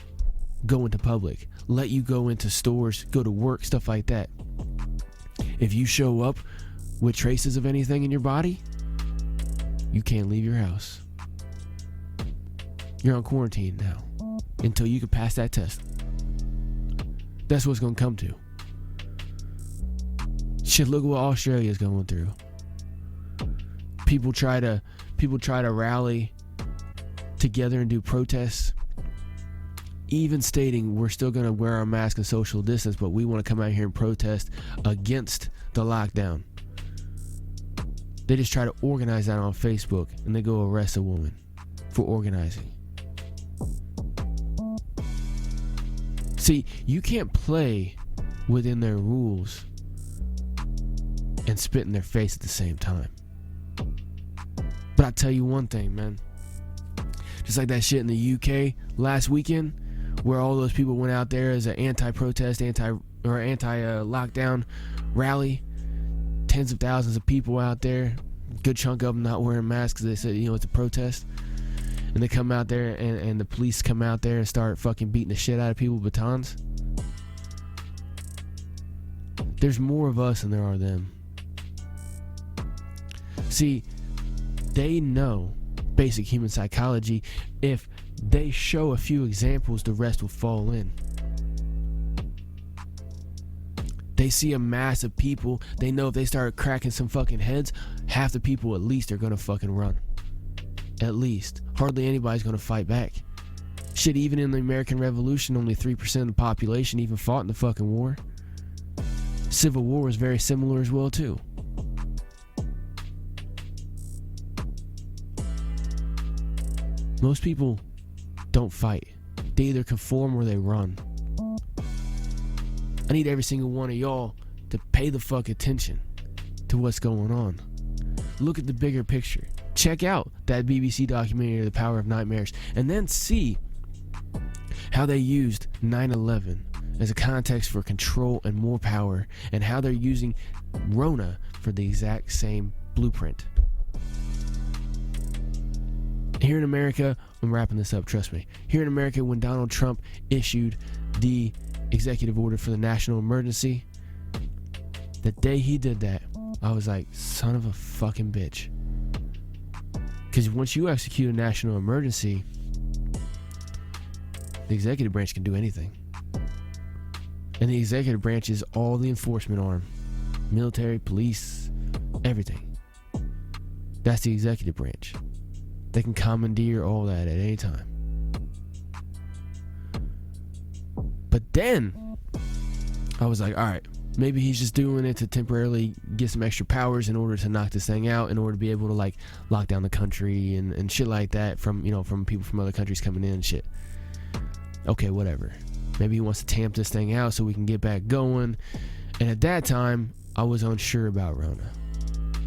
B: go into public, let you go into stores, go to work, stuff like that. If you show up with traces of anything in your body, you can't leave your house. You're on quarantine now until you can pass that test. That's what's going to come to. Shit, look what Australia's going through. People try to rally together and do protests, even stating we're still going to wear our mask and social distance, but we want to come out here and protest against the lockdown. They just try to organize that on Facebook, and they go arrest a woman for organizing. See, you can't play within their rules and spit in their face at the same time. But I'll tell you one thing, man. Just like that shit in the UK last weekend, where all those people went out there as an anti-protest, anti-lockdown rally. Tens of thousands of people out there. Good chunk of them not wearing masks because they said, it's a protest. And they come out there and the police come out there and start fucking beating the shit out of people with batons. There's more of us than there are them. See, they know basic human psychology. If they show a few examples, the rest will fall in. They see a mass of people. They know if they start cracking some fucking heads, half the people at least are gonna fucking run. At least. Hardly anybody's gonna fight back. Shit, even in the American Revolution, only 3% of the population even fought in the fucking war. Civil War was very similar as well, too. Most people don't fight. They either conform or they run. I need every single one of y'all to pay the fuck attention to what's going on. Look at the bigger picture. Check out that BBC documentary, The Power of Nightmares, and then see how they used 9/11 as a context for control and more power, and how they're using Rona for the exact same blueprint. Here in America, I'm wrapping this up, trust me. Here in America, when Donald Trump issued the executive order for the national emergency, the day he did that, I was like, son of a fucking bitch. Because once you execute a national emergency, the executive branch can do anything. And the executive branch is all the enforcement arm. Military, police, everything. That's the executive branch. They can commandeer all that at any time. But then, I was like, alright, maybe he's just doing it to temporarily get some extra powers in order to knock this thing out, in order to be able to like lock down the country and shit like that from people from other countries coming in and shit. Okay, whatever. Maybe he wants to tamp this thing out so we can get back going. And at that time, I was unsure about Rona.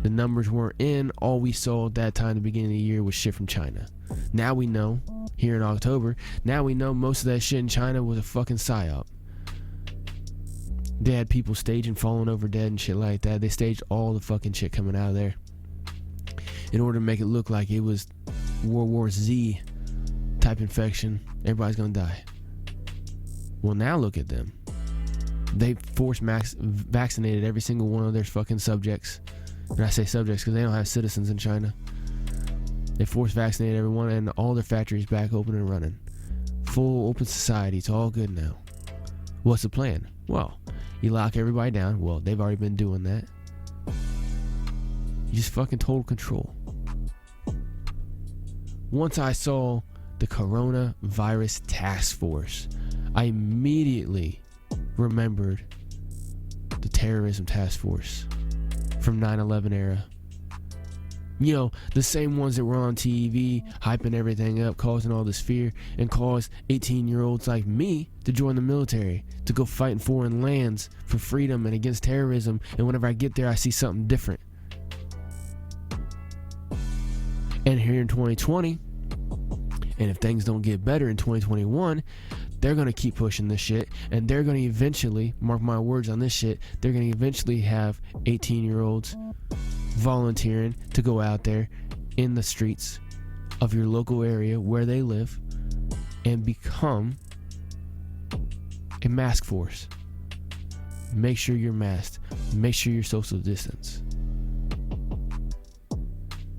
B: The numbers weren't in. All we saw at that time, the beginning of the year, was shit from China. Now we know, here in October, now we know most of that shit in China was a fucking psyop. They had people staging falling over dead and shit like that. They staged all the fucking shit coming out of there in order to make it look like it was World War Z type infection. Everybody's gonna die. Well, now look at them. They forced vaccinated every single one of their fucking subjects. And I say subjects because they don't have citizens in China. They forced vaccinated everyone, and all their factories back open and running. Full open society. It's all good now. What's the plan? Well, you lock everybody down. Well, they've already been doing that. You just fucking total control. Once I saw the Coronavirus Task Force, I immediately remembered the Terrorism Task Force from 9/11 era. The same ones that were on TV, hyping everything up, causing all this fear, and caused 18-year-olds like me to join the military, to go fight in foreign lands for freedom and against terrorism, and whenever I get there, I see something different. And here in 2020, and if things don't get better in 2021, they're going to keep pushing this shit, and they're going to eventually, mark my words on this shit, they're going to eventually have 18-year-olds volunteering to go out there in the streets of your local area where they live and become a mask force. Make sure you're masked. Make sure you're social distance.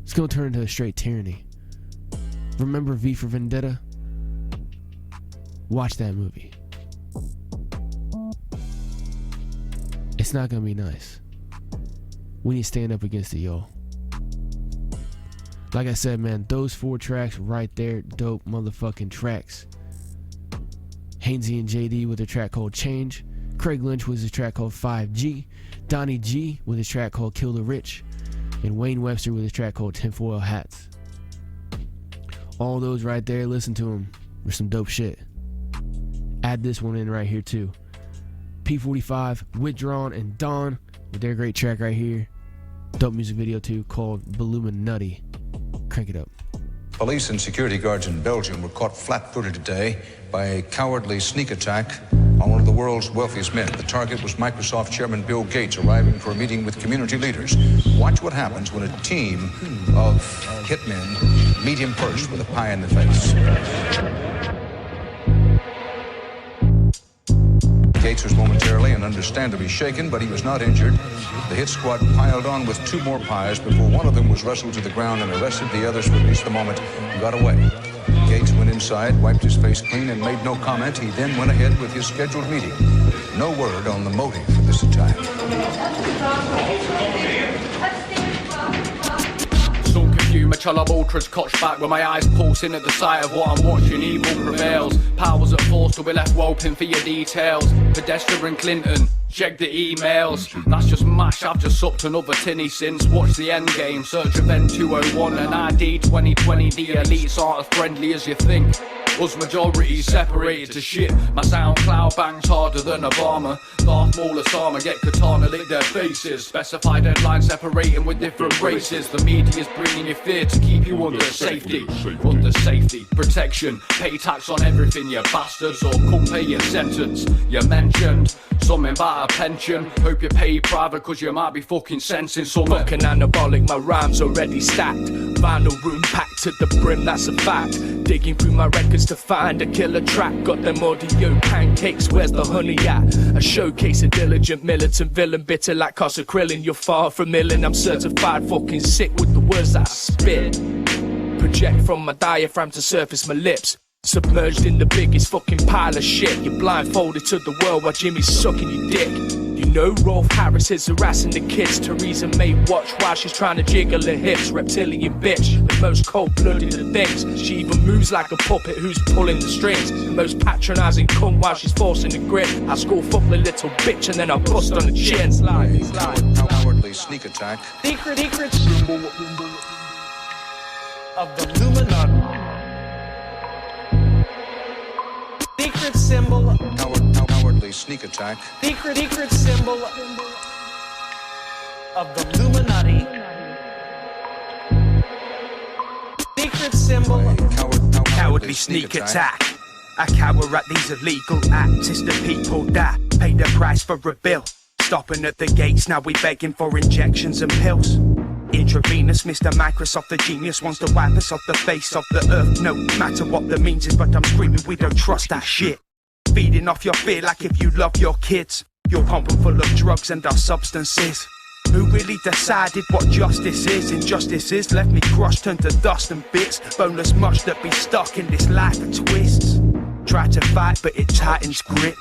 B: It's going to turn into a straight tyranny. Remember V for Vendetta? Watch that movie. It's not going to be nice. We need to stand up against it, y'all. Like I said, man, those 4 tracks right there, dope motherfucking tracks. Haynesy and JD with a track called Change. Craig Lynch with his track called 5G. Donnie G with his track called Kill the Rich. And Wayne Webster with his track called Tinfoil Hats. All those right there, listen to them. There's some dope shit. Add this one in right here too. P45, Withdrawn, and Dawn with their great track right here. Dope music video too called Billuminutty. Crank it up.
U: Police and security guards in Belgium were caught flat-footed today by a cowardly sneak attack on one of the world's wealthiest men. The target was Microsoft Chairman Bill Gates, arriving for a meeting with community leaders. Watch what happens when a team of hitmen meet him first with a pie in the face. Gates was momentarily and understandably shaken, but he was not injured. The hit squad piled on with 2 more pies before one of them was wrestled to the ground and arrested. The others released the moment and got away. Gates went inside, wiped his face clean, and made no comment. He then went ahead with his scheduled meeting. No word on the motive for this attack.
V: Some confume, a child of ultras cotch back with my eyes pulsing at the sight of what I'm watching. Evil prevails, powers at force to be left woping for your details. Podesta and Clinton, check the emails. That's just mash, I've just supped another tinny since. Watch the end game, search event 201 and ID 2020. The elites aren't as friendly as you think. Us majority separated to shit. My SoundCloud bangs harder than a bomber. Darth Maul Osama get katana lick their faces. Specify deadlines separating with different races. The media's bringing you fear to keep you under safety. Under safety, protection. Pay tax on everything, you bastards, or come pay your sentence. You mentioned something about a pension. Hope you pay private cause you might be fucking sensing something.
W: Fucking anabolic, my rhymes already stacked. Vinyl room packed to the brim, that's a fact. Digging through my records to find a killer track. Got them audio pancakes, where's the honey at? A showcase a diligent militant villain. Bitter like Casa Krillin, you're far from millin'. I'm certified fucking sick with the words that I spit. Project from my diaphragm to surface my lips. Submerged in the biggest fucking pile of shit. You're blindfolded to the world while Jimmy's sucking your dick. You know Rolf Harris is harassing the kids. Theresa May watch while she's trying to jiggle her hips. Reptilian bitch, the most cold-blooded of things. She even moves like a puppet who's pulling the strings. The most patronising cunt while she's forcing the grip. I score fuck the little bitch and then I bust on the chin. Slide.
U: Cowardly sneak attack.
W: Secret symbol of the Illuminati. Secret symbol.
U: Cowardly sneak attack.
W: Secret symbol of the Illuminati. Secret symbol. Cowardly sneak attack. I cower at these illegal acts. It's the people that pay the price for a bill. Stopping at the gates, now we begging for injections and pills. Intravenous, Mr. Microsoft, the genius wants to wipe us off the face of the earth. No matter what the means is, but I'm screaming we don't trust that shit. Feeding off your fear like if you love your kids. You're pumping full of drugs and our substances. Who really decided what justice is? Injustice is left me crushed, turned to dust and bits. Boneless mush that be stuck in this life of twists. Try to fight, but it tightens grip.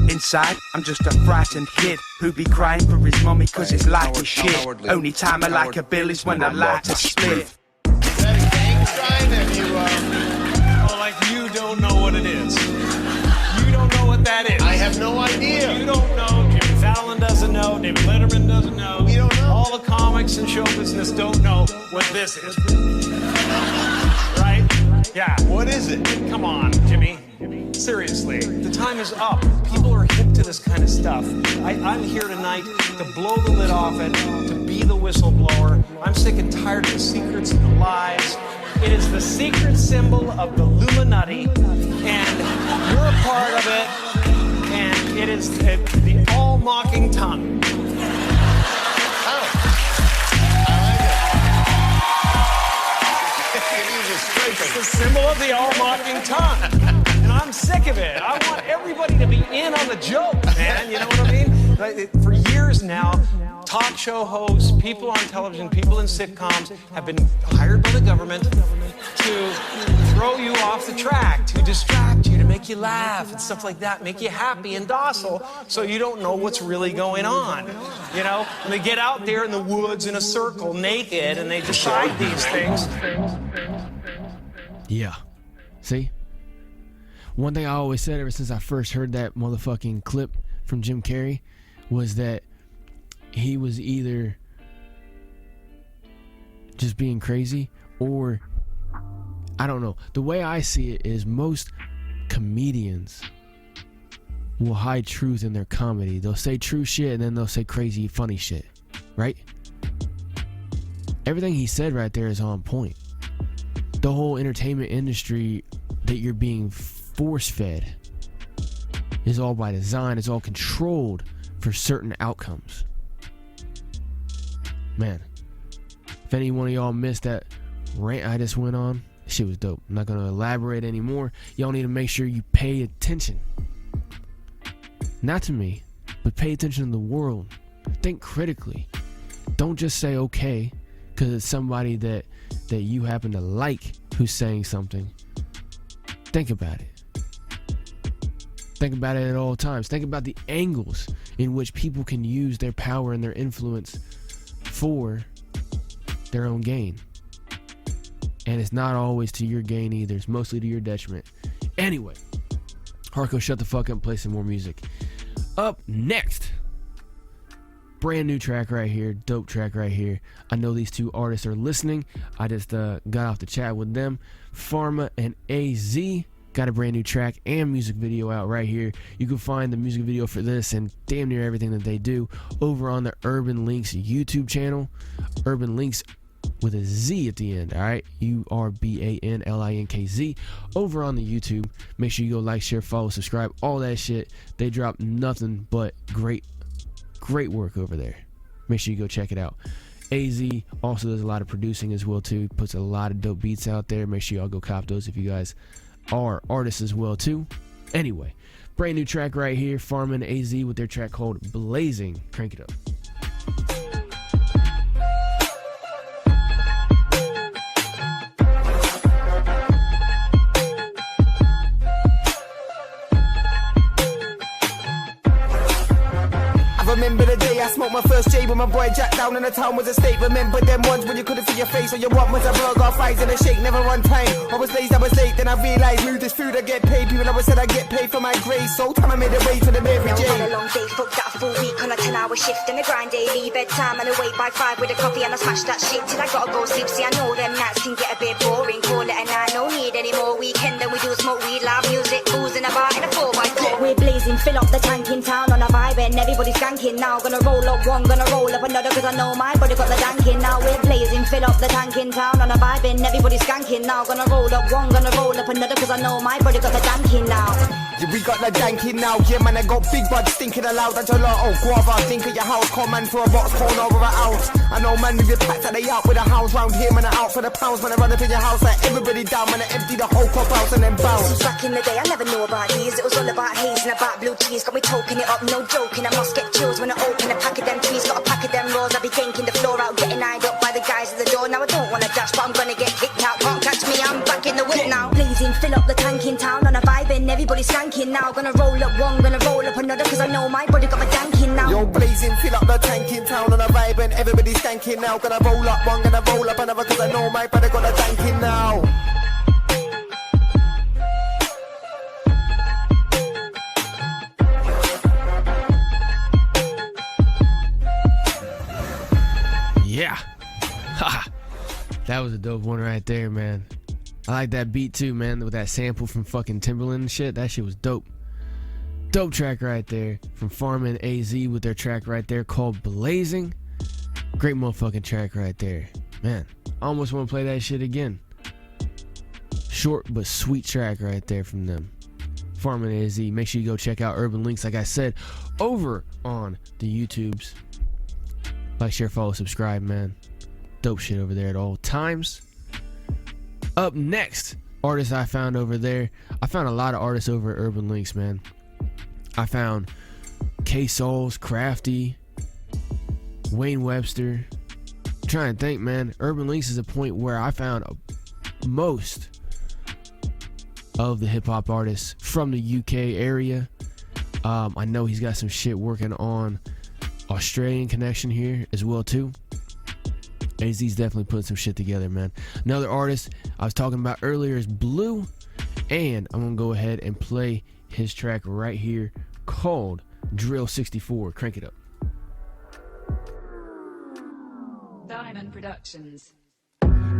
W: Inside, I'm just a frightened kid who be crying for his mummy cause his life is shit. Only time I like a bill is when I light a split.
X: Like you don't know what it is. You don't know what that is.
Y: I have no idea.
X: You don't know. Jimmy Fallon doesn't know. David Letterman doesn't know.
Y: We don't know.
X: All the comics and show business don't know what this is. Right? Yeah.
Y: What is it?
X: Come on, Jimmy. Seriously, the time is up. People are hip to this kind of stuff. I'm here tonight to blow the lid off it, to be the whistleblower. I'm sick and tired of the secrets and the lies. It is the secret symbol of the Billuminutty, and you're a part of it, and it is the all-mocking tongue. It's the symbol of the all-mocking tongue. And I'm sick of it. I want everybody to be in on the joke, man. You know what I mean? For years now, talk show hosts, people on television, people in sitcoms have been hired by the government to throw you off the track, to distract you, to make you laugh and stuff like that, make you happy and docile so you don't know what's really going on. You know? And they get out there in the woods in a circle naked and they decide these things.
B: Yeah. See? One thing I always said ever since I first heard that motherfucking clip from Jim Carrey was that he was either just being crazy or, I don't know. The way I see it is most comedians will hide truth in their comedy. They'll say true shit and then they'll say crazy, funny shit. Right? Everything he said right there is on point. The whole entertainment industry that you're being force-fed is all by design. It's all controlled for certain outcomes. Man, if any one of y'all missed that rant I just went on, shit was dope. I'm not going to elaborate anymore. Y'all need to make sure you pay attention. Not to me, but pay attention to the world. Think critically. Don't just say okay because it's somebody that you happen to like who's saying something. Think about it. Think about it at all times. Think about the angles in which people can use their power and their influence for their own gain. And it's not always to your gain either. It's mostly to your detriment. Anyway, Harkos, shut the fuck up and play some more music. Up next, brand new track right here, dope track right here. I know these two artists are listening. I just got off the chat with them. PharmA and A-zee got a brand new track and music video out right here. You can find the music video for this and damn near everything that they do over on the Urban Links YouTube channel. Urban Links with a Z at the end, alright? URBANLINKZ over on the YouTube. Make sure you go like, share, follow, subscribe, all that shit. They drop nothing but great work over there. Make sure you go check it out. A-zee also does a lot of producing as well too. Puts a lot of dope beats out there. Make sure y'all go cop those if you guys are artists as well too. Anyway, brand new track right here, PharmA and A-zee with their track called Blazing. Crank it up.
C: Remember the day I smoked my first J with my boy Jack down in the town was a state. Remember them ones when you couldn't see your face or your what was a blog off eyes in a shake, never on time. I was late, then I realized move this food I get paid. People always said I get paid for my grace, so time I made a way to the Mary J.
D: Had a long day, fucked that full week on a 10-hour shift and a grind daily bedtime and awake by 5 with a coffee and I smash that shit till I gotta go sleep. See I know them nights can get a bit boring, call it a night, no need any more weekend. Then we do smoke weed, loud music, booze in a bar in a 4x4. We're blazing, fill up the tank in town on a vibe and everybody's skanking now. Gonna roll up one, gonna roll up another cause I know my body got the danking now. We're blazing, fill up the tank in town on a vibe and everybody's skanking now. Gonna roll up one, gonna roll up another cause I know my body got the danking now.
C: Yeah, we got the danking now, yeah man, I got big buds stinking aloud. That's a lot of guava, think of your house, call man for a box, corn over an ounce. I know man with your packs that they out with a house round here, man, I out for the pounds. When I run up in your house, like everybody down, man, I empty the whole cup house and then bounce.
D: Back in the day, I never knew about these. It was all about haze and about blue cheese. Got me toking it up, no joking. I must get chills when I open a pack of them trees. Got a pack of them rolls, I be yanking the floor out, getting eyed up by the guys at the door. Now I don't wanna dash, but I'm gonna get kicked out. Can't catch me, I'm back in the whip now. Blazing, fill up the tank in town on a vibe and everybody's skanking now. Gonna roll up one, gonna roll up another cause I know my body got my danking now.
C: Yo, blazing, fill up the tank in town on a vibe and everybody's skanking now. Gonna roll up one, gonna roll up another cause I know my body got a danking now.
B: Yeah. Ha. That was a dope one right there, man. I like that beat too, man, with that sample from fucking Timbaland and shit. That shit was dope. Dope track right there from PharmA and A-zee with their track right there called Blazing. Great motherfucking track right there. Man, I almost want to play that shit again. Short but sweet track right there from them. PharmA and A-zee. Make sure you go check out Urban Links, like I said, over on the YouTubes. Like, share, follow, subscribe, man. Dope shit over there at all times. Up next, artists I found over there. I found a lot of artists over at Urban Links, man. I found K-Sauls, Krafty, Wayne Webster. I'm trying to think, man. Urban Links is a point where I found most of the hip-hop artists from the UK area. I know he's got some shit working on Australian connection here as well too. A-zee's definitely putting some shit together, man. Another artist I was talking about earlier is Bleu, and I'm gonna go ahead and play his track right here called Drill 64. Crank it up.
G: Diamond Productions.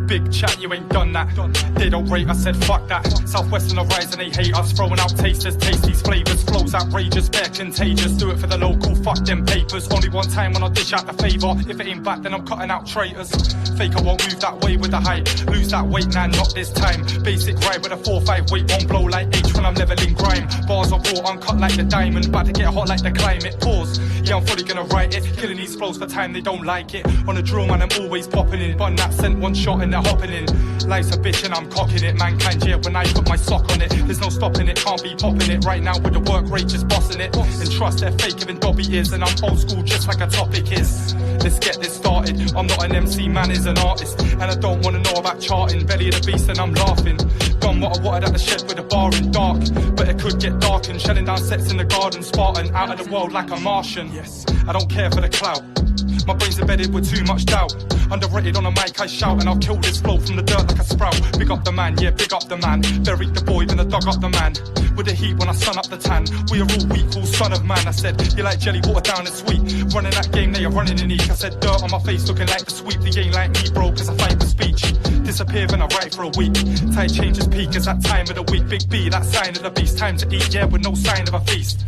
H: Big chat, you ain't done that. They don't rate, I said fuck that. Southwestern are rising, they hate us. Throwing out tasters, taste these flavors. Flows outrageous, they're contagious. Do it for the local, fuck them papers. Only one time when I dish out the favour. If it ain't back, then I'm cutting out traitors. Faker won't move that way with the height. Lose that weight, nah, not this time. Basic ride with a 4-5 weight, won't blow like H when I'm leveling grime. Bars are raw, uncut like the diamond. About to get hot like the climate. Pause. Yeah, I'm fully gonna write it. Killing these flows for time, they don't like it. On a drill, man, I'm always popping in. Bun that scent, one shot and they're hopping in. Life's a bitch and I'm cocking it. Mankind, yeah, when I put my sock on it. There's no stopping it, can't be popping it. Right now with the work rate, just bossing it. And trust they're fake even D.O.P.E is. And I'm old school just like a topic is. Let's get this started. I'm not an MC, man is an artist. And I don't wanna know about charting. Belly of the beast and I'm laughing. Done what I wanted at the shed with a bar in dark. But it could get darkened. Shelling down sets in the garden. Spartan, out of the world like a Martian. Yes, I don't care for the clout. My brain's embedded with too much doubt. Underrated on a mic, I shout, and I'll kill this flow from the dirt like a sprout. Big up the man, yeah, big up the man. Buried the boy, then I dug up the man. With the heat when I sun up the tan. We are all equal, son of man. I said, you like jelly, water down and sweet. Running that game, they are running in eek. I said, dirt on my face, looking like the sweep. They ain't like me, bro, cause I fight for speech. Disappear when I write for a week. Tide changes peak as that time of the week. Big B, that sign of the beast. Time to eat, yeah, with no sign of a feast.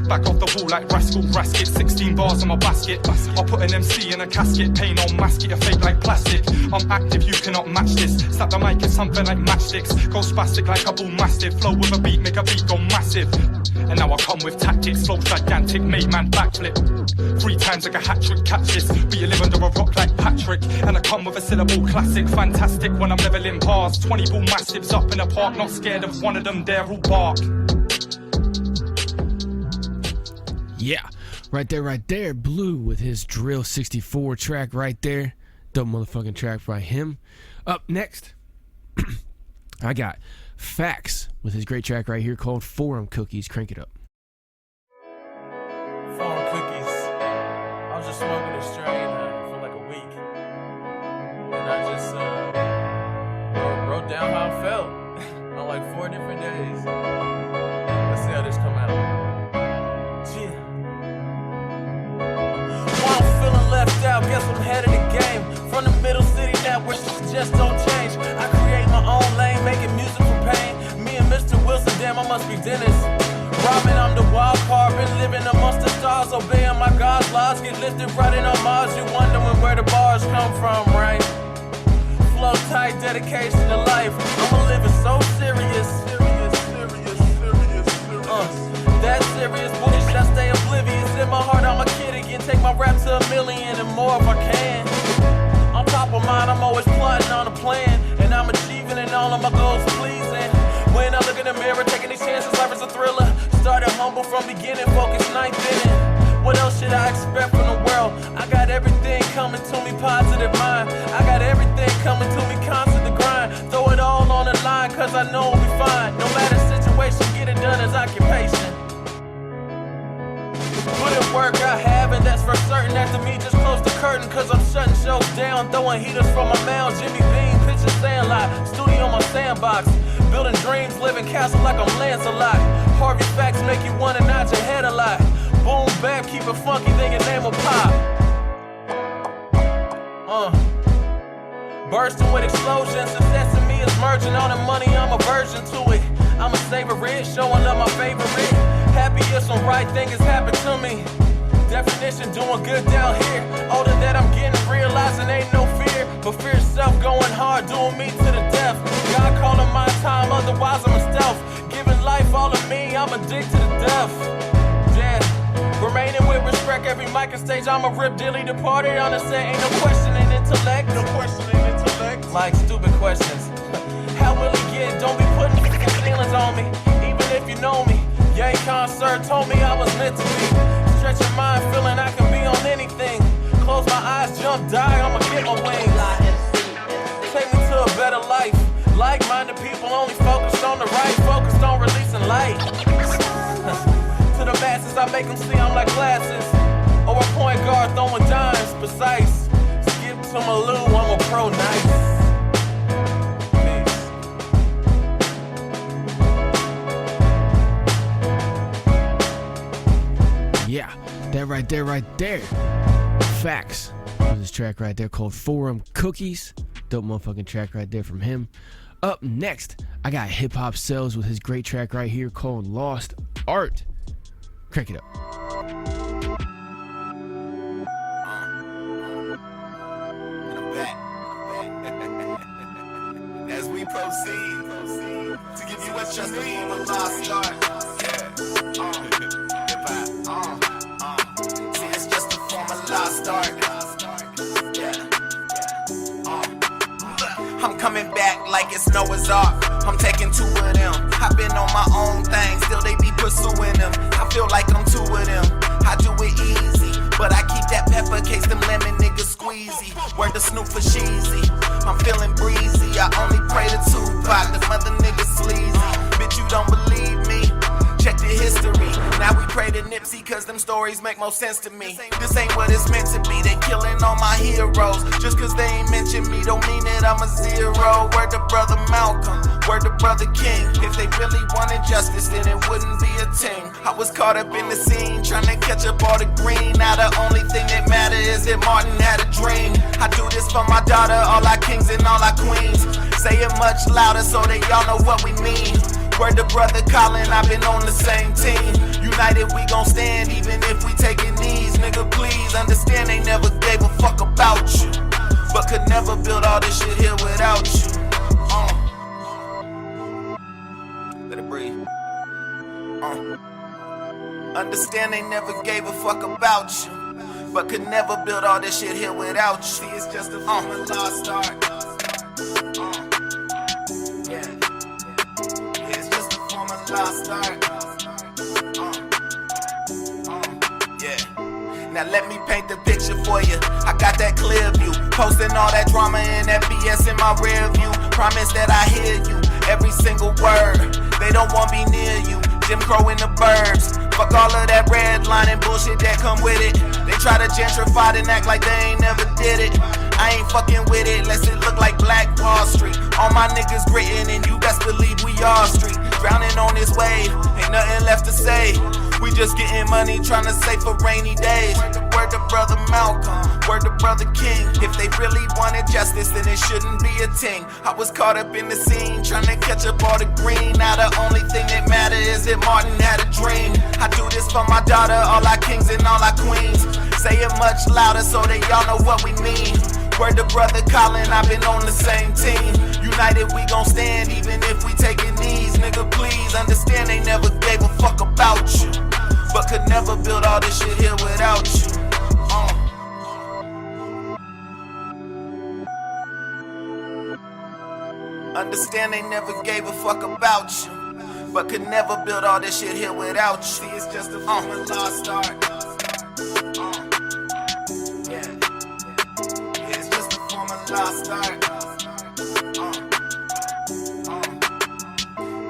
H: Back off the wall like rascal, rasket. 16 bars in my basket. I'll put an MC in a casket. Paint on mask it, fake like plastic. I'm active, you cannot match this. Slap the mic, it's something like matchsticks. Go spastic like a bull mastiff. Flow with a beat, make a beat go massive. And now I come with tactics. Flow gigantic, made man backflip. 3 times like a hat-trick, catch this. But you live under a rock like Patrick. And I come with a syllable classic. Fantastic when I'm leveling past. 20 bull massives up in the park. Not scared of one of them, they're all bark.
B: Yeah, right there, Bleu with his Drill 64 track right there. Dope motherfucking track by him. Up next, I got F.A.C.T.S with his great track right here called Forum Cookies. Crank it up.
I: Forum Cookies. I was just smoking a strain for like a week. And I just wrote down how I felt on like 4 different days. Let's see how this come out. Yeah. While I'm feeling left out, guess I'm head of the game. From the middle city now, where shit just don't change. I create my own lane, making music from pain. Me and Mr. Wilson, damn, I must be Dennis. Robin, I'm the wild card, been living amongst the stars, obeying my God's laws. Get lifted right in on Mars, you wondering where the bars come from, right? Flow tight, dedication to life. I'ma live it so serious. That serious bullshit, I stay oblivious. In my heart, I'm a kid again. Take my rap to 1 million and more if I can. On top of mine, I'm always plotting on a plan. And I'm achieving and all of my goals pleasing. When I look in the mirror, taking these chances, life is a thriller. Started humble from beginning, focused 9th inning. What else should I expect from the world? I got everything coming to me, positive mind. I got everything coming to me, constant to grind. Throw it all on the line, cause I know we'll be fine. No matter situation, get it done as occupation. Put in work I have, and that's for certain. After me, just close the curtain, cause I'm shutting shows down. Throwing heaters from my mound, Jimmy Bean, pitching sandlot. Studio my sandbox, building dreams, living castle like I'm Lancelot. Harvey Facts make you wanna nod your head a lot. Boom, bap, keep it funky, then your name will pop. Bursting with explosions, success in me is merging. All the money, I'm a virgin to it. I'ma savor it, showing love my favorite. Happy if some right thing has happened to me. Definition doing good down here. Older that I'm getting, realizing ain't no fear. But fear itself going hard, doing me to the death. God calling my time, otherwise I'm a stealth. Giving life all of me, I'm addicted to death. Yeah. Remaining with respect, every mic and stage, I'm a rip dilly the party on the set. Ain't no questioning intellect. No questioning intellect. Like stupid questions. How will it get? Don't be putting feelings on me. Even if you know me. Yay concert told me I was meant to be. Stretch your mind, feeling I can be on anything. Close my eyes, jump, die, I'ma get my wings. Take me to a better life. Like-minded people only focused on the right, focused on releasing light. To the masses, I make them see I'm like glasses. Or a point guard throwing dimes, precise. Skip to my Lou, I'm a pro nice.
B: Yeah, that right there. Facts. There's this track right there called Forum Cookies. Dope motherfucking track right there from him. Up next, I got HipHop Cells with his great track right here called Lost Art. Crank it up.
E: As we proceed to give you what you need, a lost art. See, it's just a form of lost art. I'm coming back like it's Noah's Ark. I'm taking two of them. I've been on my own thing, still they be pursuing them. I feel like I'm two of them. I do it easy, but I keep that pepper case them lemon niggas squeezy. Word to Snoop for Sheezy. I'm feeling breezy. I only pray to Tupac, the mother niggas sleazy. Bitch, you don't believe me? Check the history. Now we pray to Nipsey, cause them stories make more sense to me. This ain't what it's meant to be. They killing all my heroes. Just cause they ain't mention me don't mean that I'm a zero. Word to brother Malcolm, word to brother King. If they really wanted justice, then it wouldn't be a team. I was caught up in the scene, trying to catch up all the green. Now the only thing that matters is that Martin had a dream. I do this for my daughter, all our kings and all our queens. Say it much louder so that y'all know what we mean. Word to brother Colin, I've been on the same team. United we gon' stand even if we taking knees. Nigga please understand they never gave a fuck about you, but could never build all this shit here without you. Let it breathe. Understand they never gave a fuck about you, but could never build all this shit here without you. See, it's just a form of lost art. Lost art. Now let me paint the picture for you. I got that clear view, posting all that drama and that BS in my rear view. Promise that I hear you, every single word. They don't want me near you. Jim Crow in the burbs. Fuck all of that red line and bullshit that come with it. They try to gentrify and act like they ain't never did it. I ain't fucking with it, unless it look like Black Wall Street. All my niggas grittin' and you best believe we all street. Drowning on this wave, ain't nothing left to say. We just getting money, trying to save for rainy days. Word to brother Malcolm, word to brother King. If they really wanted justice, then it shouldn't be a ting. I was caught up in the scene, trying to catch up all the green. Now the only thing that matters is that Martin had a dream. I do this for my daughter, all our kings and all our queens. Say it much louder so that y'all know what we mean. Word to brother Colin, I've been on the same team. United we gon' stand even if we taking knees. Nigga please understand they never gave a fuck about you, but could never build all this shit here without you. Understand they never gave a fuck about you, but could never build all this shit here without you. See, it's just a form of lost art. Lost art.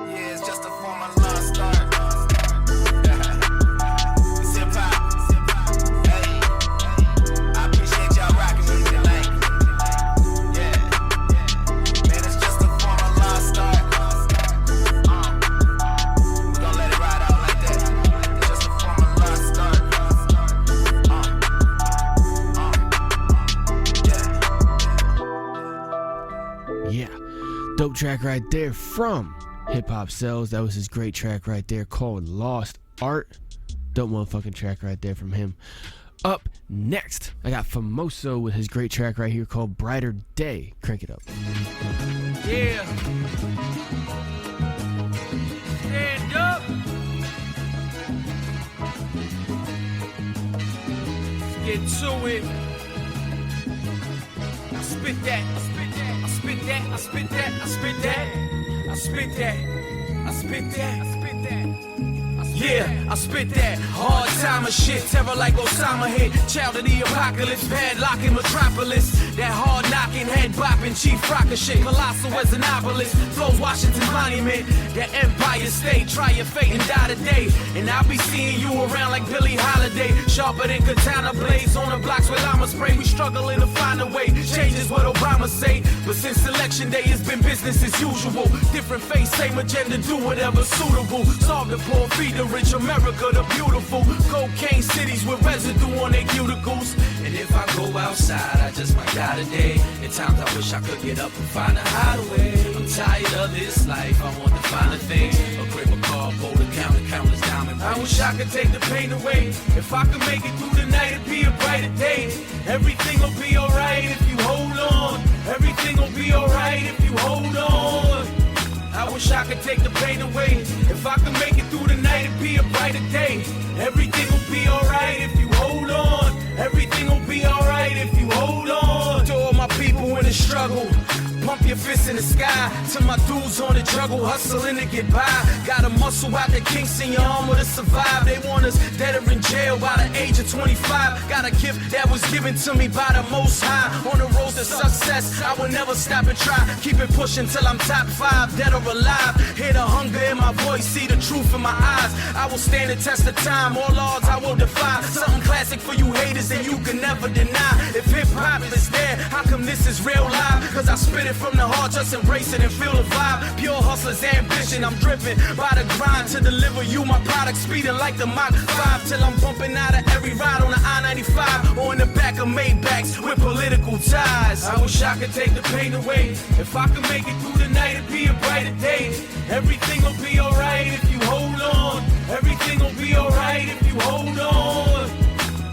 E: Yeah, it's just a form of lost art. It's hip-hop. Hey, I appreciate y'all rocking with me tonight. Yeah, man, it's just a form of lost art. We gon' let it ride out like that. It's just a form of lost art.
B: Yeah, dope track right there from HipHop Cells. That was his great track right there called Lost Art. Dope motherfucking track right there from him. Up next, I got Famoso with his great track right here called Brighter Day. Crank it up.
N: Yeah. Stand up. Let's get to it. I spit that. I spit that. I spit that. I spit that. I spit that. I spit that. I spit that. I spit that. Yeah, I spit that hard timer shit, terror like Osama hit. Child of the apocalypse, padlocking metropolis. That hard knocking, head bopping, chief rocker shit. Colossal as an obelisk, flows Washington Monument. That Empire State, try your fate and die today. And I'll be seeing you around like Billie Holiday. Sharper than katana blades on the blocks with llama spray. We struggling to find a way, changes what Obama say. But since election day, it's been business as usual. Different face, same agenda, do whatever suitable. Solve the poor, feed the rich, America the beautiful. Cocaine cities with residue on their cuticles. And if I go outside, I just might die today. At times I wish I could get up and find a hideaway. I'm tired of this life, I want the finer things. A crib, a car, boat, a countless diamond. I wish I could take the pain away. If I could make it through the night, it'd be a brighter day. Everything will be alright if you hold on. Everything will be alright if you hold on. I wish I could take the pain away. If I could make it through the night, it'd be a brighter day. Everything will be alright if you hold on. Everything will be alright if you hold on. To all my people in the struggle, pump your fists in the sky. To my dudes on the juggle, hustling to get by. Gotta muscle out the kinks in your armor to survive. They want us dead or in jail by the age of 25. Got a gift that was given to me by the Most High. On the road to success, I will never stop and try. Keep it pushing till I'm top 5, dead or alive. Hear the hunger in my voice, see the truth in my eyes. I will stand the test of time, all odds I will defy. Something classic for you haters that you can never deny. If hip-hop is there, how come this is real live? Cause I spit it from the heart, just embrace it and feel the vibe. Pure hustler's ambition, I'm driven by the grind to deliver you my product, speeding like the Mach 5 till I'm bumping out of every ride on the I-95 or in the back of Maybachs with political ties. I wish I could take the pain away. If I could make it through the night, it'd be a brighter day. Everything will be alright if you hold on. Everything will be alright if you hold on.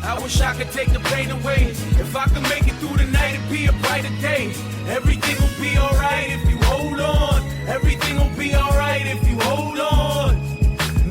N: I wish I could take the pain away. If I could make it through the night, it'd be a brighter day. Everything will be alright if you hold on. Everything will be alright if you hold on.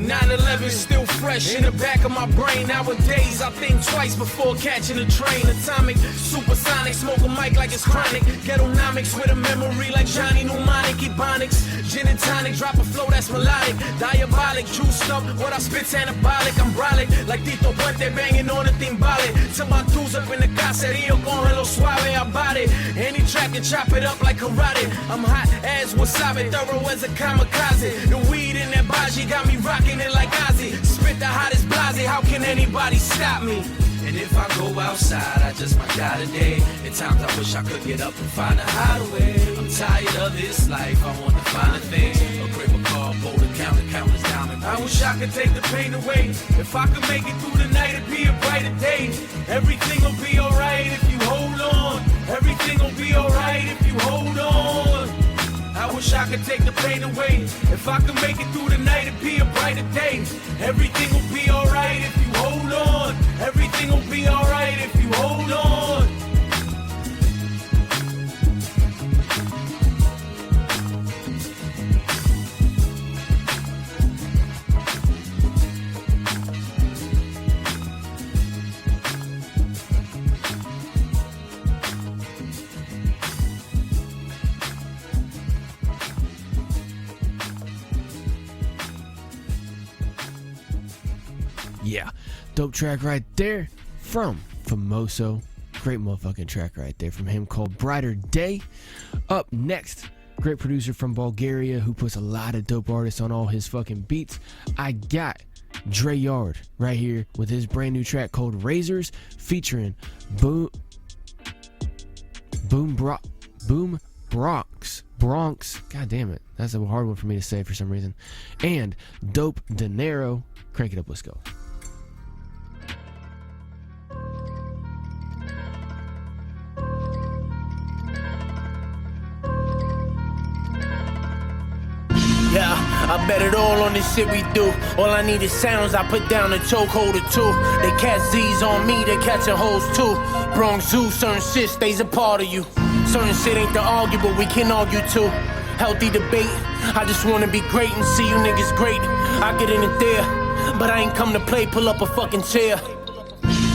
N: 9/11 still fresh in the back of my brain. Nowadays I think twice before catching a train. Atomic, supersonic, smoke a mic like it's chronic. Ghettonomics with a memory like Johnny Mnemonic. Ebonics, gin and tonic, drop a flow that's melodic. Diabolic, juiced up, what I spit's anabolic. I'm brolic, like D.O.P.E banging on the timbale. To my dudes up in the caserío con hello suave about it. Any track and chop it up like karate. I'm hot as wasabi, thorough as a kamikaze. The weed in that baji got me rocking it like Ozzy. Spit the hottest blase, how can anybody stop me? And if I go outside, I just might die today. At times I wish I could get up and find a hideaway. I'm tired of this life, I want the finer things. A crib, a car, boat, a countless diamond. I wish I could take the pain away. If I could make it through the night, it'd be a brighter day. Everything will be alright if you hold on. Everything will be alright if you hold on. I wish I could take the pain away. If I could make it through the night, it'd be a brighter day. Everything will be alright if you hold on. Everything will be alright if you hold on.
B: Yeah, dope track right there from Famoso. Great motherfucking track right there from him called Brighter Day. Up next, great producer from Bulgaria who puts a lot of dope artists on all his fucking beats. I got Dray right here with his brand new track called Razors featuring Bronx. God damn it. That's a hard one for me to say for some reason. And Dope Dinero. Crank it up, let's go.
A: Yeah, I bet it all on this shit we do. All I need is sounds, I put down a chokehold or two. They catch Z's on me, they catching hoes too. Bronx Zoo, certain shit stays a part of you. Certain shit ain't to argue, but we can argue too. Healthy debate, I just wanna be great and see you niggas great. I get in it there, but I ain't come to play, pull up a fucking chair.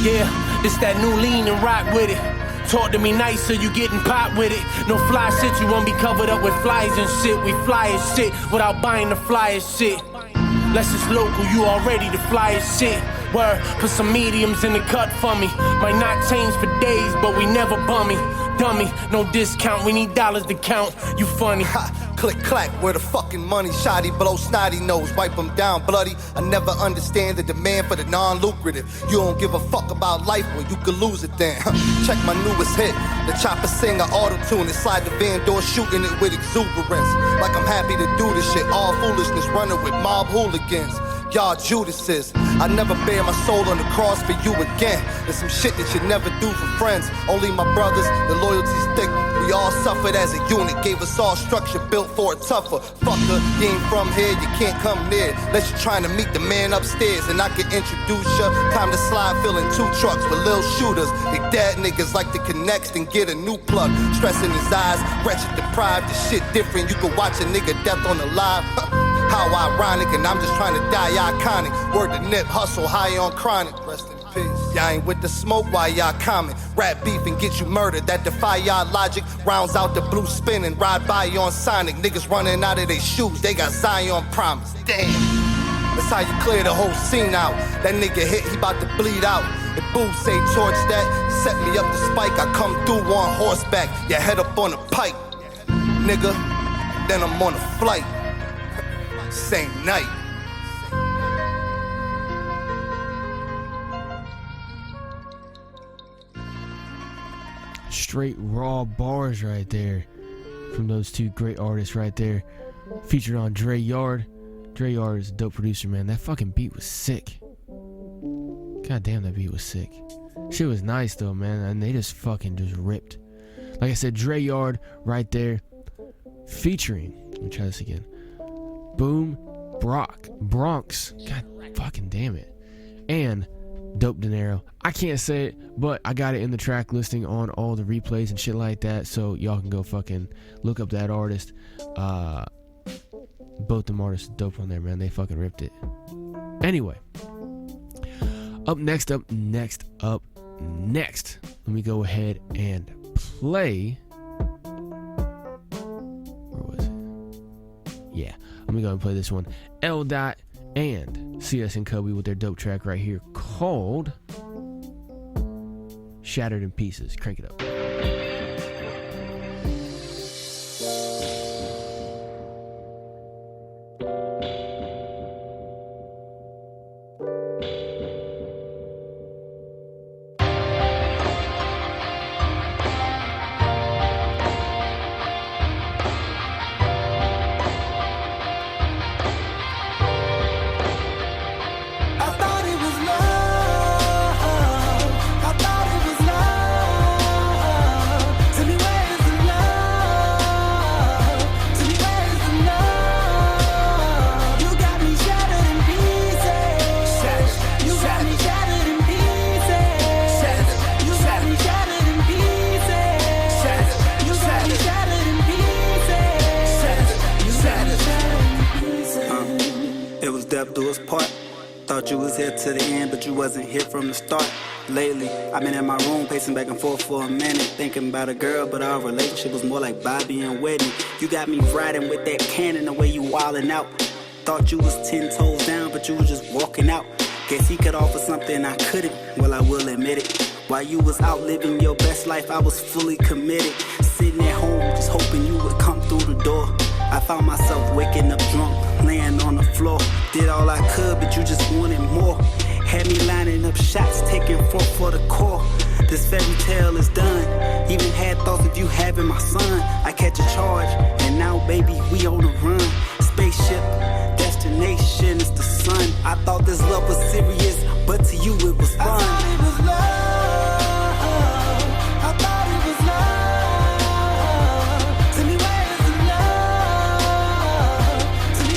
A: Yeah, this that new lean and rock with it. Talk to me nice so you getting popped with it. No fly shit, you won't be covered up with flies and shit. We fly as shit without buying the flyest shit. Less it's local, you already the flyest shit. Word, put some mediums in the cut for me. Might not change for days, but we never bummy. Dummy, no discount, we need dollars to count. You funny.
F: Ha, click clack, where the fucking money? Shoddy blow snotty nose, wipe them down bloody. I never understand the demand for the non-lucrative. You don't give a fuck about life, well you could lose it then. Check my newest hit, the chopper sing a auto-tune inside the van door, shooting it with exuberance. Like I'm happy to do this shit, all foolishness, running with mob hooligans. Y'all Judases, I never bear my soul on the cross for you again. There's some shit that you never do for friends. Only my brothers, the loyalty's thick. We all suffered as a unit, gave us all structure built for a tougher. Fucker, you ain't from here, you can't come near. Unless you're trying to meet the man upstairs and I can introduce ya. Time to slide, filling 2 trucks with lil shooters. They dead niggas like to connect and get a new plug. Stress in his eyes, wretched, deprived, the shit different. You can watch a nigga death on the live. How ironic, and I'm just trying to die iconic. Word to Nip, hustle, high on chronic. Rest in peace. Y'all ain't with the smoke while y'all comment. Rap beef and get you murdered, that defy y'all logic. Rounds out the blue spin and ride by you on Sonic. Niggas running out of their shoes, they got Zion promise. Damn, that's how you clear the whole scene out. That nigga hit, he about to bleed out. If Boob say torch that, set me up the spike. I come through on horseback, your head up on a pike. Nigga, then I'm on a flight. Same night.
B: Straight raw bars right there from those two great artists right there. Featured on Dray Yard. Dray Yard is a dope producer, man. That fucking beat was sick. God damn, that beat was sick. Shit was nice though, man. And they just fucking just ripped. Like I said, Dray Yard right there. Featuring, let me try this again. Boom, Bronx, god fucking damn it, and Dope Dinero. I can't say it, but I got it in the track listing on all the replays and shit like that, so y'all can go fucking look up that artist. Both them artists are dope on there, man. They fucking ripped it. Anyway, next, let me go ahead and play. Yeah, let me go and play this one. L. Dot and CS and Kobe with their dope track right here called Shattered in Pieces. Crank it up.
J: To the end, but you wasn't here from the start. Lately, I've been in my room pacing back and forth for a minute, thinking about a girl, but our relationship was more like Bobby and Whitney. You got me riding with that cannon the way you wildin' out. Thought you was 10 toes down, but you was just walking out. Guess he could offer something I couldn't, well I will admit it. While you was out living your best life, I was fully committed. Sitting at home, just hoping you would come through the door. I found myself waking up drunk, laying on the floor. Did all I could, but you just wanted more. Had me lining up shots, taking for the core. This fairy tale is done. Even had thoughts of you having my son. I catch a charge, and now baby, we on the run. Spaceship, destination is the sun. I thought this love was serious, but to you it was fun. I thought it was love. I thought it was love. Tell me where is the love? Tell me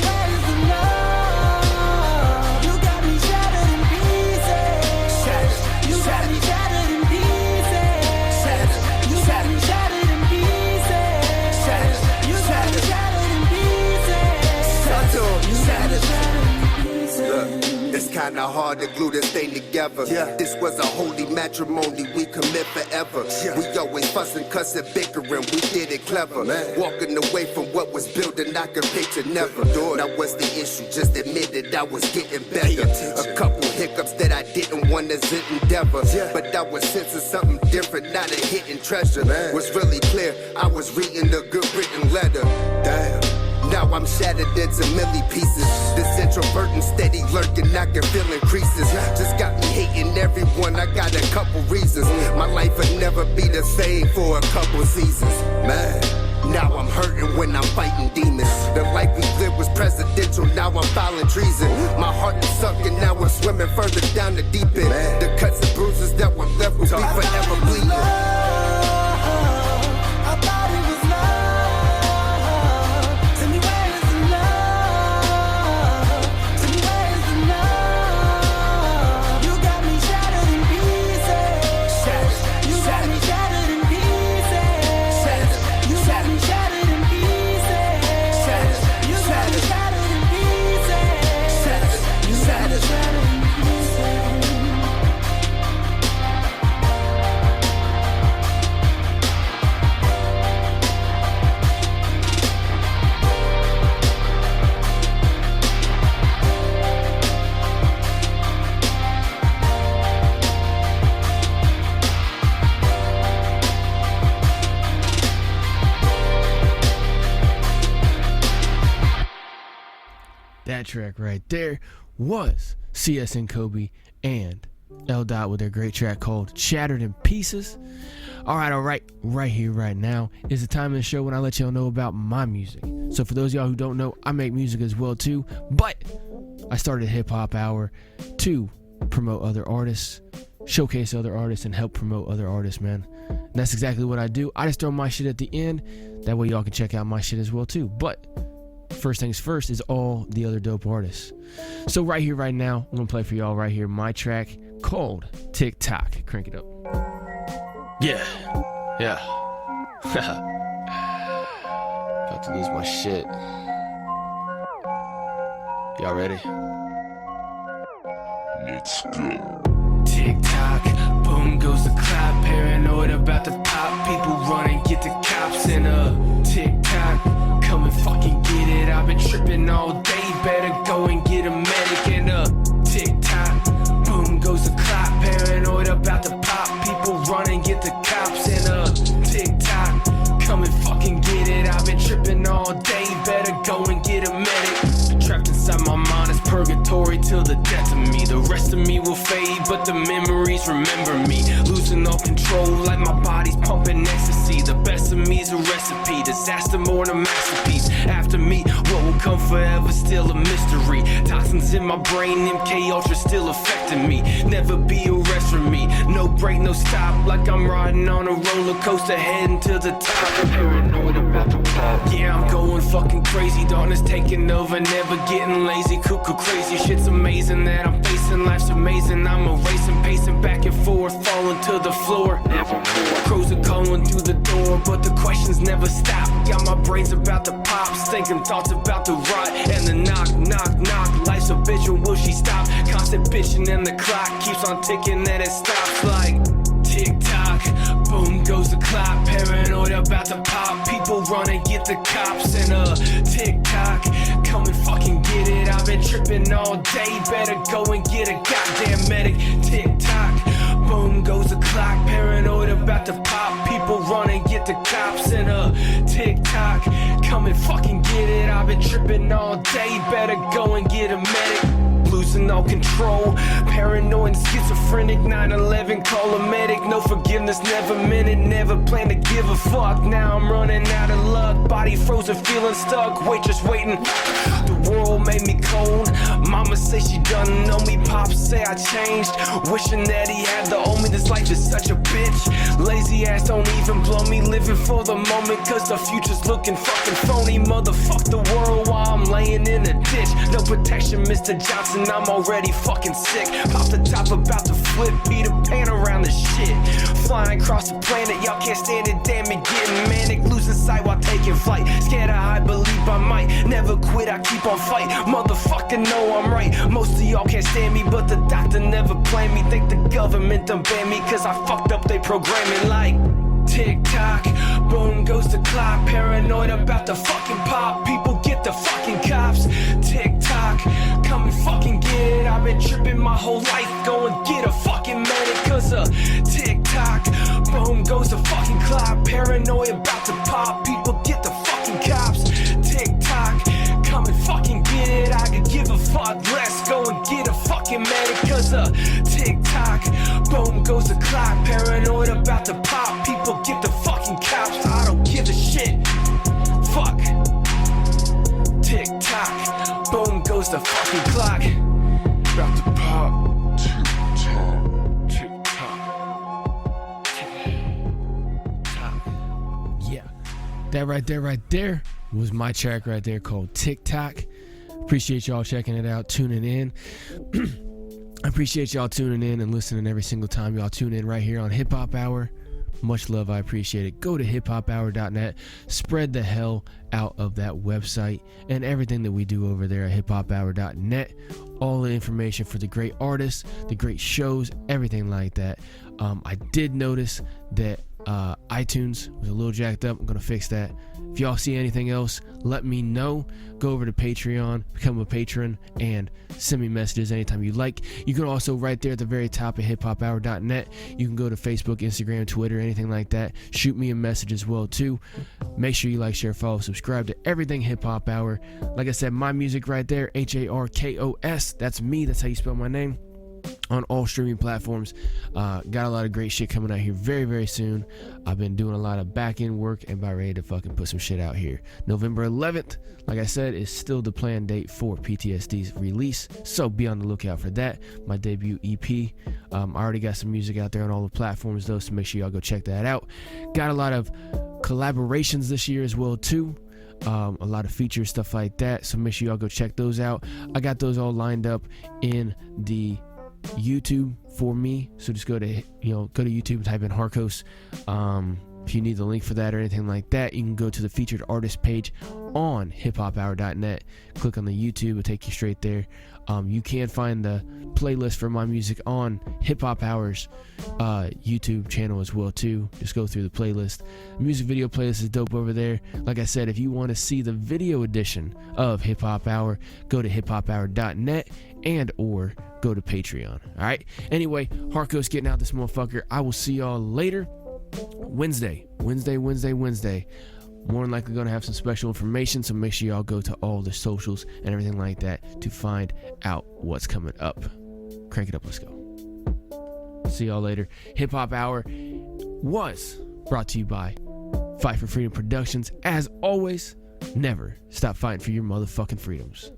K: kinda hard to glue this thing together. This was a holy matrimony, we commit forever. We always fussing, cussing, bickering, we did it clever. Walking away from what was built and I could picture never. Now what's the issue? Just admitted I was getting better. A couple hiccups that I didn't want as an endeavor. But I was sensing something different, not a hidden treasure. Was really clear, I was reading a good written letter. Damn. Now I'm shattered into milli pieces. This introvert and steady lurking, I can feel increases. Just got me hating everyone, I got a couple reasons. My life would never be the same for a couple seasons. Man, now I'm hurting when I'm fighting demons. The life we lived was presidential, now I'm filing treason. My heart is sunk and now I'm swimming further down the deep end. The cuts and bruises that were left will be forever bleeding.
B: That track right there was CS and Kobe and L.Dot with their great track called Shattered in Pieces. All right, right here, right now is the time of the show when I let y'all know about my music. So for those of y'all who don't know, I make music as well too, but I started HipHop Hour to promote other artists, showcase other artists, and help promote other artists, man. And that's exactly what I do. I just throw my shit at the end. That way y'all can check out my shit as well too. But first things first is all the other dope artists. So right here, right now, I'm gonna play for y'all right here my track called TikTok. Crank it up. Yeah. About to lose my shit. Y'all ready? Let's go. TikTok, boom goes the clap. Paranoid about the pop. People run and get the cops in a TikTok. Come and fucking get it. I've been tripping all day. Better go and get a medic in a TikTok. Boom goes the clap. Paranoid about the pop. People run and get the cops in a TikTok. Come and fucking get it. I've been tripping all day. Better go and get a medic. Trapped inside my mind is purgatory till the death of me. The rest of me will fade, but the memories remember me. Losing all control like my body's pumping ecstasy. The best of me is a recipe. Disaster more than a masterpiece. After me, what will come forever still a mystery. Toxins in my brain, MK Ultra still affecting me. Never be a rest for me. No break, no stop. Like I'm riding on a roller coaster heading to the top. Paranoid about the pop. Yeah, I'm going fucking crazy. Darkness taking over, never getting lazy. Cuckoo crazy. Shit's amazing that I'm facing. Life's amazing. I'm erasing, pacing back and forth, falling to the floor. Never more. Crows are calling through the door, but the questions never stop. Got my brains about to pop, thinking thoughts about the rot and the knock, knock, knock. Life's a bitch, and will she stop? Constant bitching and the clock keeps on ticking and it stops like TikTok. Boom goes the clock. Paranoid about to pop. People run and get the cops in a TikTok. Come and fucking get it. I've been tripping all day. Better go and get a goddamn medic. TikTok. Boom goes the clock. Paranoid about to pop. People run and get the cops in a TikTok. Come and fucking get it. I've been tripping all day. Better go and get a medic. Losing all control, paranoid and schizophrenic. 9/11, call a medic. No forgiveness, never meant it. Never plan to give a fuck. Now I'm running out of luck. Body frozen, feeling stuck. Waitress waiting. The world made me cold. Mama say she doesn't know me. Pops say I changed. Wishing that he had the old me. This life is such a bitch. Lazy ass don't even blow me. Living for the moment, cause the future's looking fucking phony. Motherfuck the world while I'm laying in a ditch.
L: No protection, Mr. Johnson, I'm already fucking sick. Pop the top, about to flip, beat a pan around the shit. Flying across the planet, y'all can't stand it, damn it, getting manic. Losing sight while taking flight. Scared of high, believe I might. Never quit, I keep on fight. Motherfucker, know I'm right. Most of y'all can't stand me, but the doctor never planned me. Think the government done banned me, cause I fucked up they programming like tick-tock, boom goes the clock. Paranoid about the fucking pop. People get the fucking cops. Tick-tock, come and fucking get it. I've been tripping my whole life. Go and get a fucking medic, cause tick-tock, boom goes the fucking clock. Paranoid about to pop. People get the fucking cops. Tick-tock, come and fucking get it. I could give a fuck less. Go and get a fucking medic, cause tick-tock, boom goes the clock. Paranoid about to pop. People get the fucking cops. I don't give a shit. Fuck. Tick-tock, boom goes the fucking clock. About to pop. Tick-tock, tick-tock.
B: Yeah, that right there was my track right there called TikTok. Appreciate y'all checking it out, tuning in. I appreciate y'all tuning in and listening every single time y'all tune in right here on HipHop Hour. Much love, I appreciate it. Go to hiphophour.net. Spread the hell out of that website and everything that we do over there at hiphophour.net. All the information for the great artists, the great shows, everything like that. I did notice that iTunes was a little jacked up. I'm gonna fix that. If y'all see anything else, let me know. Go over to Patreon, become a patron, and send me messages anytime you like. You can also, right there at the very top of hiphophour.net, you can go to Facebook, Instagram, Twitter, anything like that. Shoot me a message as well too. Make sure you like, share, follow, subscribe to everything Hip Hop Hour. Like I said, my music right there, Harkos. That's me. That's how you spell my name. On all streaming platforms. Got a lot of great shit coming out here very, very soon. I've been doing a lot of back end work and about ready to fucking put some shit out here. November 11th, like I said, is still the planned date for PTSD's release, so be on the lookout for that. My debut EP. I already got some music out there on all the platforms though, so make sure y'all go check that out. Got a lot of collaborations this year as well too. A lot of features, stuff like that, so make sure y'all go check those out. I got those all lined up in the YouTube for me, so just go to YouTube and type in Harkos. If you need the link for that or anything like that, you can go to the featured artist page on hiphophour.net. Click on the YouTube, it'll take you straight there. You can find the playlist for my music on Hip Hop Hour's YouTube channel as well too. Just go through the playlist. The music video playlist is dope over there. Like I said, if you want to see the video edition of Hip Hop Hour, go to hiphophour.net and or go to Patreon. Alright, anyway, Harkos getting out this motherfucker. I will see y'all later. Wednesday. More than likely gonna have some special information, so make sure y'all go to all the socials and everything like that to find out what's coming up. Crank it up, let's go. See y'all later. Hip Hop Hour was brought to you by Fight for Freedom Productions. As always, never stop fighting for your motherfucking freedoms.